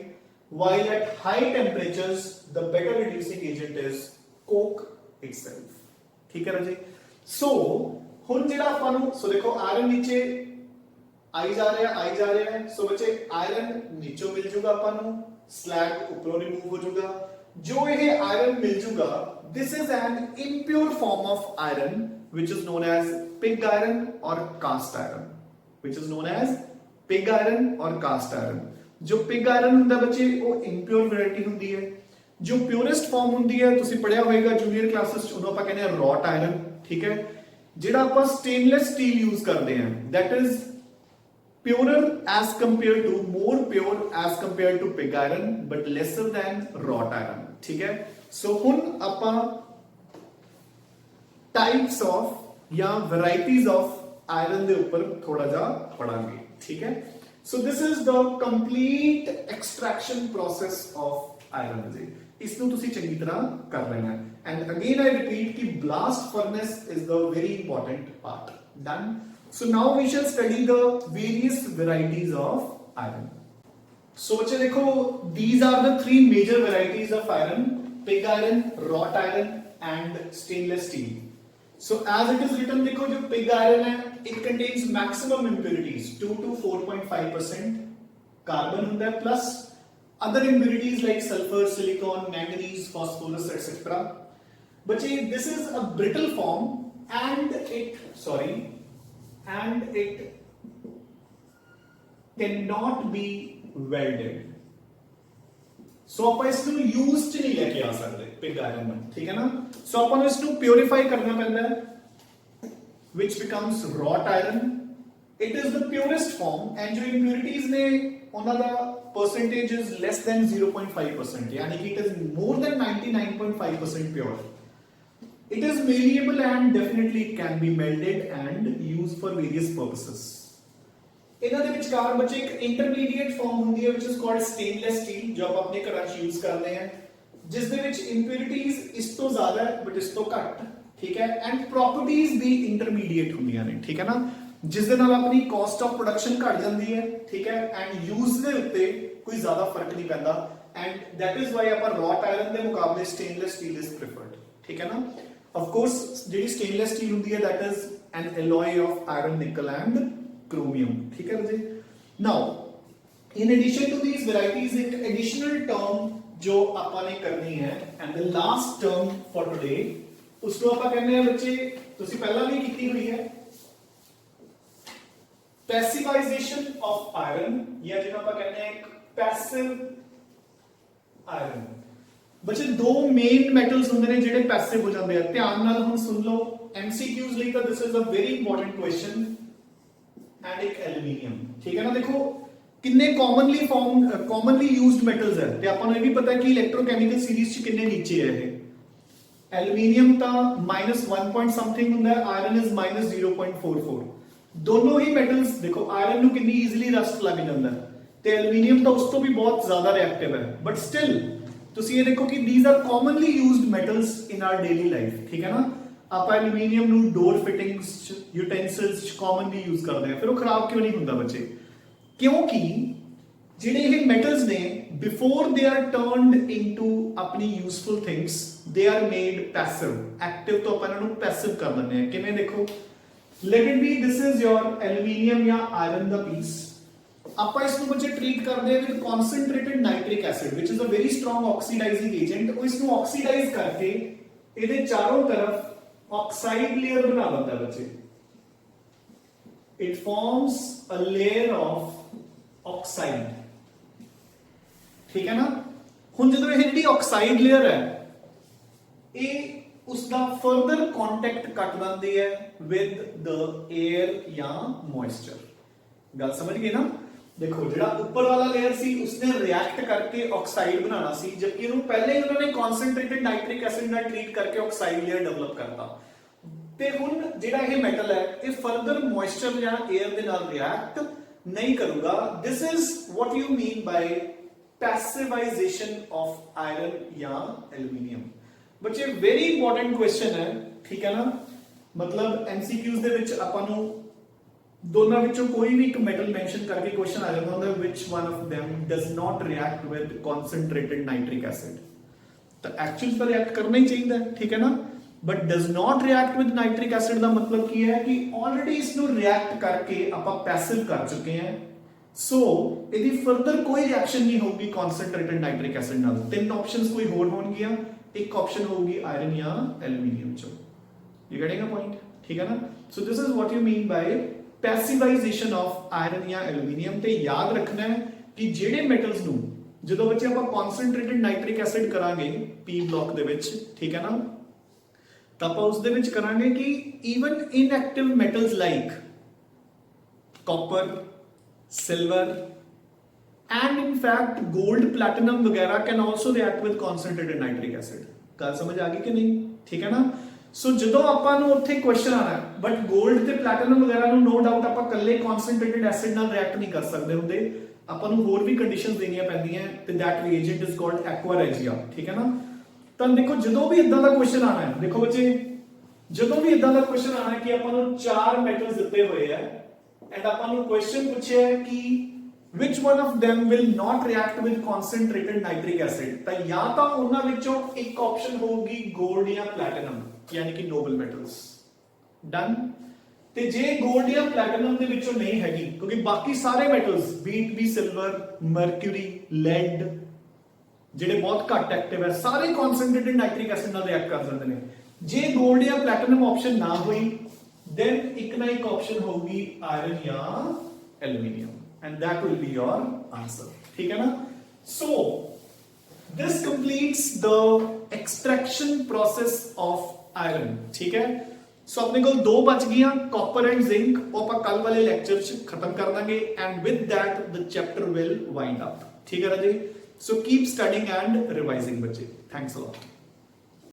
while at high temperatures the better reducing agent is coke itself। ठीक है राजी, सो ਹੁਣ ਜਿਹੜਾ ਆਪਾਂ ਨੂੰ, ਸੋ ਦੇਖੋ iron ਨੀਚੇ आई जा रहा है। सो बच्चे आयरन नीचों मिल जूगा अपन नु, स्लैग ऊपरों रिमूव हो जूगा। जो ये आयरन मिल जूगा, this is an impure form of iron which is known as pig iron or cast iron, which is known as pig iron or cast iron। जो pig iron ਹੁੰਦਾ ਬੱਚੇ ਉਹ impure variety ਹੁੰਦੀ ਹੈ। जो purest form ਹੁੰਦੀ ਹੈ ਤੁਸੀਂ ਪੜਿਆ ਹੋਵੇਗਾ ਜੂਨੀਅਰ ਕਲਾਸਿਸ ਚ, ਉਹਨੂੰ ਆਪਾਂ ਕਹਿੰਦੇ ਆ wrought iron, ਠੀਕ ਹੈ। ਜਿਹੜਾ ਆਪਾਂ ਸਟੇਨਲੈਸ ਸਟੀਲ ਯੂਜ਼ ਕਰਦੇ ਆ, that is purer as compared to, more pure as compared to pig iron but lesser than wrought iron, ठीक है। सो ਹੁਣ ਆਪਾਂ टाइप्स ऑफ या वैरायटीज ऑफ आयरन के ऊपर थोड़ा जा पढ़ांगे, ठीक है। So this is the complete extraction process of iron जी, इसको तुसी चंगी तरह कर लेना है। एंड अगेन आई रिपीट कि blast furnace is the very important part. Done. So now we shall study the various varieties of iron. So बच्चे देखो, these are the three major varieties of iron: pig iron, wrought iron and stainless steel. So as it is written, देखो जो pig iron है, it contains maximum impurities 2 to 4.5% carbon ਹੁੰਦਾ है, plus other impurities like sulfur, silicon, manganese, phosphorus, etc. बच्चे this is a brittle form and it cannot be welded। सो ਆਪਾਂ ਇਸ ਨੂੰ use ਚ ਨਹੀਂ ਲੈ ਕੇ ਆ ਸਕਦੇ ਪਿਗ ਆਇਰਨ ਨੂੰ, ਠੀਕ ਹੈ ਨਾ। ਸੋ ਆਪਾਂ ਨੂੰ ਇਸ ਨੂੰ ਪਿਉਰੀਫਾਈ ਕਰਨਾ ਪੈਂਦਾ ਹੈ, which becomes wrought iron। it is the purest form and जो impurities ਨੇ ਉਹਨਾਂ ਦਾ percentage is less than 0.5%, यानी कि it is more than 99.5% pure। it is malleable and definitely can be melded and used for various purposes। ਇਹਨਾਂ ਦੇ ਵਿਚਕਾਰ ਬੱਚੇ ਇੱਕ ਇੰਟਰਮੀਡੀਏਟ ਫਾਰਮ ਹੁੰਦੀ ਹੈ which is called stainless steel, ਜੋ ਆਪਾਂ ਆਪਣੇ ਘਰਾਂ 'ਚ ਯੂਜ਼ ਕਰਦੇ ਹਾਂ, ਜਿਸ ਦੇ ਵਿੱਚ ਇੰਪਿਉਰਿਟੀਜ਼ ਇਸ ਤੋਂ ਜ਼ਿਆਦਾ ਹੈ ਬਟ ਇਸ ਤੋਂ ਘੱਟ, ਠੀਕ ਹੈ। ਐਂਡ ਪ੍ਰੋਪਰਟੀਜ਼ ਵੀ ਇੰਟਰਮੀਡੀਏਟ ਹੁੰਦੀਆਂ ਨੇ, ਠੀਕ ਹੈ ਨਾ, ਜਿਸ ਦੇ ਨਾਲ ਆਪਣੀ ਕਾਸਟ ਆਫ ਪ੍ਰੋਡਕਸ਼ਨ ਘਟ ਜਾਂਦੀ ਹੈ, ਠੀਕ ਹੈ। ਐਂਡ ਯੂਜ਼ ਦੇ ਉੱਤੇ ਕੋਈ ਜ਼ਿਆਦਾ ਫਰਕ ਨਹੀਂ ਪੈਂਦਾ। ਐਂਡ ਦੈਟ ਇਜ਼ ਵਾਈ ਆਪਾਂ ਰॉट ਆਇਰਨ ਦੇ ਮੁਕਾਬਲੇ ਸਟੇਨਲੈਸ ਸਟੀਲ ਇਜ਼ ਪ੍ਰੀਫਰਡ, ਠੀਕ ਹੈ ਨਾ। ਆਫ ਕੋਰਸ ਜਿਹੜੀ ਸਟੇਨਲੈਸ ਸਟੀਲ ਹੁੰਦੀ ਹੈ that is an alloy of iron, nickel and chromium, ठीक है बच्चे। Now, in addition to these varieties, एक additional term जो ਆਪਾਂ ਨੇ करनी है and the last term for today, उसको ਆਪਾਂ कहने हैं बच्चे, ਤੁਸੀਂ ਪਹਿਲਾਂ ਵੀ ਕੀਤੀ ਹੋਈ है, passivization of iron, या ਜਿਹਨੂੰ ਆਪਾਂ ਕਹਿੰਦੇ हैं passive iron। बच्चे दो मेन metals ਹੁੰਦੇ ਨੇ ਜਿਹੜੇ passive ਹੋ ਜਾਂਦੇ ਆ, ਧਿਆਨ ਨਾਲ ਹੁਣ ਸੁਣ ਲਓ। MCQs ਲਈ ਤਾਂ this is a very important question। And एक एल्यूमीनियम, ठीक है ना। देखो कितने कॉमनली यूज्ड मेटल्स है ਤੇ ਆਪਾਂ ਨੂੰ ਇਹ ਵੀ ਪਤਾ ਹੈ ਕਿ ਇਲੈਕਟ੍ਰੋਕੈਮੀਕਲ ਸੀਰੀਜ਼ ਚ ਕਿੰਨੇ ਨੀਚੇ ਹੈ ਇਹ। ਐਲੂਮੀਨੀਅਮ ਤਾਂ -1 point something ਹੁੰਦਾ ਹੈ, ਆਇਰਨ ਇਜ਼ -0.44। ਦੋਨੋਂ ਹੀ ਮੈਟਲਸ ਦੇਖੋ, ਆਇਰਨ ਨੂੰ ਕਿੰਨੀ ਈਜ਼ੀਲੀ ਰਸਟ ਲੱਗ ਜਾਂਦਾ ਹੈ ਤੇ ਐਲੂਮੀਨੀਅਮ ਤਾਂ ਉਸ ਤੋਂ ਵੀ ਬਹੁਤ ਜ਼ਿਆਦਾ ਰਿਐਕਟਿਵ ਹੈ, ਬਟ ਸਟਿਲ ਤੁਸੀਂ ਇਹ ਦੇਖੋ ਕਿ these are commonly used metals in our daily life, ਠੀਕ ਹੈ ਨਾ। ਆਪਾਂ ਐਲੂਮੀਨੀਅਮ ਨੂੰ ਡੋਰ ਫਿਟਿੰਗਸ ਚ, ਯੂਟੈਂਸਿਲਸ ਚ ਕਾਮਨਲੀ ਯੂਜ਼ ਕਰਦੇ ਆ। ਫਿਰ ਉਹ ਖਰਾਬ ਕਿਉਂ ਨਹੀਂ ਹੁੰਦਾ ਬੱਚੇ? ਕਿਉਂਕਿ ਜਿਹੜੇ ਇਹ ਮੈਟਲਸ ਨੇ, before they are turned into ਆਪਣੀ useful things, they are made passive. Active ਤੋਂ ਆਪਾਂ ਇਹਨਾਂ ਨੂੰ ਪੈਸਿਵ ਕਰ ਦਿੰਦੇ ਆ। ਕਿਵੇਂ? ਦੇਖੋ, let it be this is your aluminium ਜਾਂ ਆਇਰਨ ਦਾ ਪੀਸ। ਆਪਾਂ ਇਸ ਨੂੰ ਬੱਚੇ ਟ੍ਰੀਟ ਕਰਦੇ ਆ with concentrated nitric acid which is a very strong oxidizing agent। ਉਹ ਇਸ ਨੂੰ ਆਕਸੀਡਾਈਜ਼ ਕਰਕੇ ਇਹਦੇ ਚਾਰੋਂ ਤਰਫ ऑक्साइड लेयर बना देता है बच्चे। It forms a layer of oxide, ठीक है ना। हुन जदों ये जी ऑक्साइड लेयर है, ये उसका फर्दर कॉन्टैक्ट कट दिंदी है विद द एयर या मॉइस्चर। गल समझ गए ना। देखो ਜਿਹੜਾ ਉੱਪਰ ਵਾਲਾ ਲੇਅਰ ਸੀ ਉਸਨੇ ਰਿਐਕਟ ਕਰਕੇ ਆਕਸਾਈਡ ਬਣਾਉਣਾ ਸੀ, ਜਦਕਿ ਇਹਨੂੰ ਪਹਿਲੇ ਹੀ ਉਹਨਾਂ ਨੇ ਕਨਸੈਂਟ੍ਰੇਟਡ ਨਾਈਟ੍ਰਿਕ ਐਸਿਡ ਨਾਲ ਟ੍ਰੀਟ ਕਰਕੇ ਆਕਸਾਈਡ ਲੇਅਰ ਡਿਵੈਲਪ ਕਰਤਾ। ਤੇ ਹੁਣ ਜਿਹੜਾ ਇਹ ਮੈਟਲ ਹੈ ਇਹ ਫਰਦਰ ਮੋਇਸਚਰ ਜਾਂ 에ਅਰ ਦੇ ਨਾਲ ਰਿਐਕਟ ਨਹੀਂ ਕਰੂਗਾ। This is what you mean by passivization of iron ਜਾਂ ਐਲੂਮੀਨੀਅਮ। ਬੱਚੇ ਵੈਰੀ ਇੰਪੋਰਟੈਂਟ ਕੁਐਸਚਨ ਹੈ, ਠੀਕ ਹੈ ਨਾ। ਮਤਲਬ MCQs ਦੇ ਵਿੱਚ ਆਪਾਂ ਨੂੰ ਦੋਨਾਂ ਵਿੱਚੋਂ ਕੋਈ ਵੀ ਇੱਕ ਮੈਟਲ ਮੈਂਸ਼ਨ ਕਰਕੇ ਕੁਐਸਚਨ ਆ ਜਾਂਦਾ ਹੁੰਦਾ which one of them does not react with concentrated nitric acid। ਤਾਂ ਐਕਚੁਅਲੀ ਤਾਂ ਰਿਐਕਟ ਕਰਨਾ ਹੀ ਚਾਹੀਦਾ, ਠੀਕ ਹੈ ਨਾ। But does not react with nitric acid का मतलब की है कि ऑलरेडी इसको रिएक्ट करके आप पैसिव कर चुके हैं सो यदि फर्दर कोई रिएक्शन नहीं होगी कॉन्सेंट्रेटेड नाइट्रिक एसिड नाल तीन ऑप्शंस कोई होर होणगियां एक ऑप्शन होगी आयरन या एल्यूमीनियम चो यू गेटिंग अ पॉइंट ठीक है ना so this is what you mean by passivisation of iron या एल्यूमीनियम ते याद रखना है कि ਜਿਹੜੇ ਮੈਟਲਸ ਨੂੰ ਜਦੋਂ ਬੱਚੇ ਆਪਾਂ ਕਨਸੈਂਟ੍ਰੇਟਡ ਨਾਈਟ੍ਰਿਕ ਐਸਿਡ ਕਰਾਂਗੇ ਪੀ ਬਲੌਕ ਦੇ ਵਿੱਚ ਠੀਕ ਹੈ ਨਾ ਤਾਂ ਆਪਾਂ ਉਸ ਦੇ ਵਿੱਚ ਕਰਾਂਗੇ ਕਿ even inactive metals like copper silver and in fact gold platinum वगैरह can also react with concentrated nitric acid ਗੱਲ ਸਮਝ ਆ ਗਈ ਕਿ ਨਹੀਂ ਠੀਕ ਹੈ ਨਾ ਸੋ ਜਦੋਂ ਆਪਾਂ ਨੂੰ ਉੱਥੇ ਕੁਐਸਚਨ ਆਣਾ ਬਟ 골ਡ ਤੇ ਪਲੈਟੀਨਮ ਵਗੈਰਾ ਨੂੰ ਨੋ ਡਾਊਟ ਆਪਾਂ ਕੱਲੇ ਕਨਸੈਂਟ੍ਰੇਟਡ ਐਸਿਡ ਨਾਲ ਰਿਐਕਟ ਨਹੀਂ ਕਰ ਸਕਦੇ ਹੁੰਦੇ ਆਪਾਂ ਨੂੰ ਹੋਰ ਵੀ ਕੰਡੀਸ਼ਨਸ ਦੇਣੀਆਂ ਪੈਂਦੀਆਂ ਤੇ that reagent is called aqua regia ਠੀਕ ਹੈ ਨਾ ਤਾਂ ਦੇਖੋ ਜਦੋਂ ਵੀ ਇਦਾਂ ਦਾ ਕੁਐਸਚਨ ਆਣਾ ਹੈ ਦੇਖੋ ਬੱਚੇ ਜਦੋਂ ਵੀ ਇਦਾਂ ਦਾ ਕੁਐਸਚਨ ਆਣਾ ਹੈ ਕਿ ਆਪਾਂ ਨੂੰ ਚਾਰ ਮੈਟਲਸ ਦਿੱਤੇ ਹੋਏ ਆ ਐਂਡ ਆਪਾਂ ਨੂੰ ਕੁਐਸਚਨ ਪੁੱਛਿਆ ਹੈ ਕਿ which one of them will not react with concentrated nitric acid ਤਾਂ ਜਾਂ ਤਾਂ ਉਹਨਾਂ ਵਿੱਚੋਂ ਇੱਕ ਆਪਸ਼ਨ ਹੋਊਗੀ 골ਡ ਜਾਂ ਪਲੈਟੀਨਮ ਯਾਨੀ ਕਿ ਨੋਬਲ ਮੈਟਲਸ ਡਨ ਤੇ ਜੇ 골ਡ ਜਾਂ ਪਲੈਟੀਨਮ ਦੇ ਵਿੱਚੋਂ ਨਹੀਂ ਹੈਗੀ ਕਿਉਂਕਿ ਬਾਕੀ ਸਾਰੇ ਮੈਟਲਸ ਬੀਟ ਵੀ ਸਿਲਵਰ ਮਰਕਰੀ ਲੈਡ ਜਿਹੜੇ ਬਹੁਤ ਘੱਟ ਐਕਟਿਵ ਹੈ ਸਾਰੇ ਕਨਸੈਂਟ੍ਰੇਟਡ ਨਾਈਟ੍ਰਿਕ ਐਸਿਡ ਨਾਲ ਰਿਐਕਟ ਕਰ ਸਕਦੇ ਨੇ ਜੇ 골ਡ ਜਾਂ ਪਲੈਟੀਨਮ ਆਪਸ਼ਨ ਨਾ ਹੋਈ then ਇੱਕ ਨਾ ਇੱਕ ਆਪਸ਼ਨ ਹੋਊਗੀ ਆਇਰਨ ਜਾਂ aluminium and that will be your answer ठीक है ना so this completes the extraction process of iron ठीक है so अपने को दो बच गया copper and zinc वो ਆਪਾਂ ਕੱਲ ਵਾਲੇ ਲੈਕਚਰ ਚ ਖਤਮ ਕਰ ਦਾਂਗੇ and with that the chapter will wind up ठीक है राजे so keep studying and revising बच्चे thanks a lot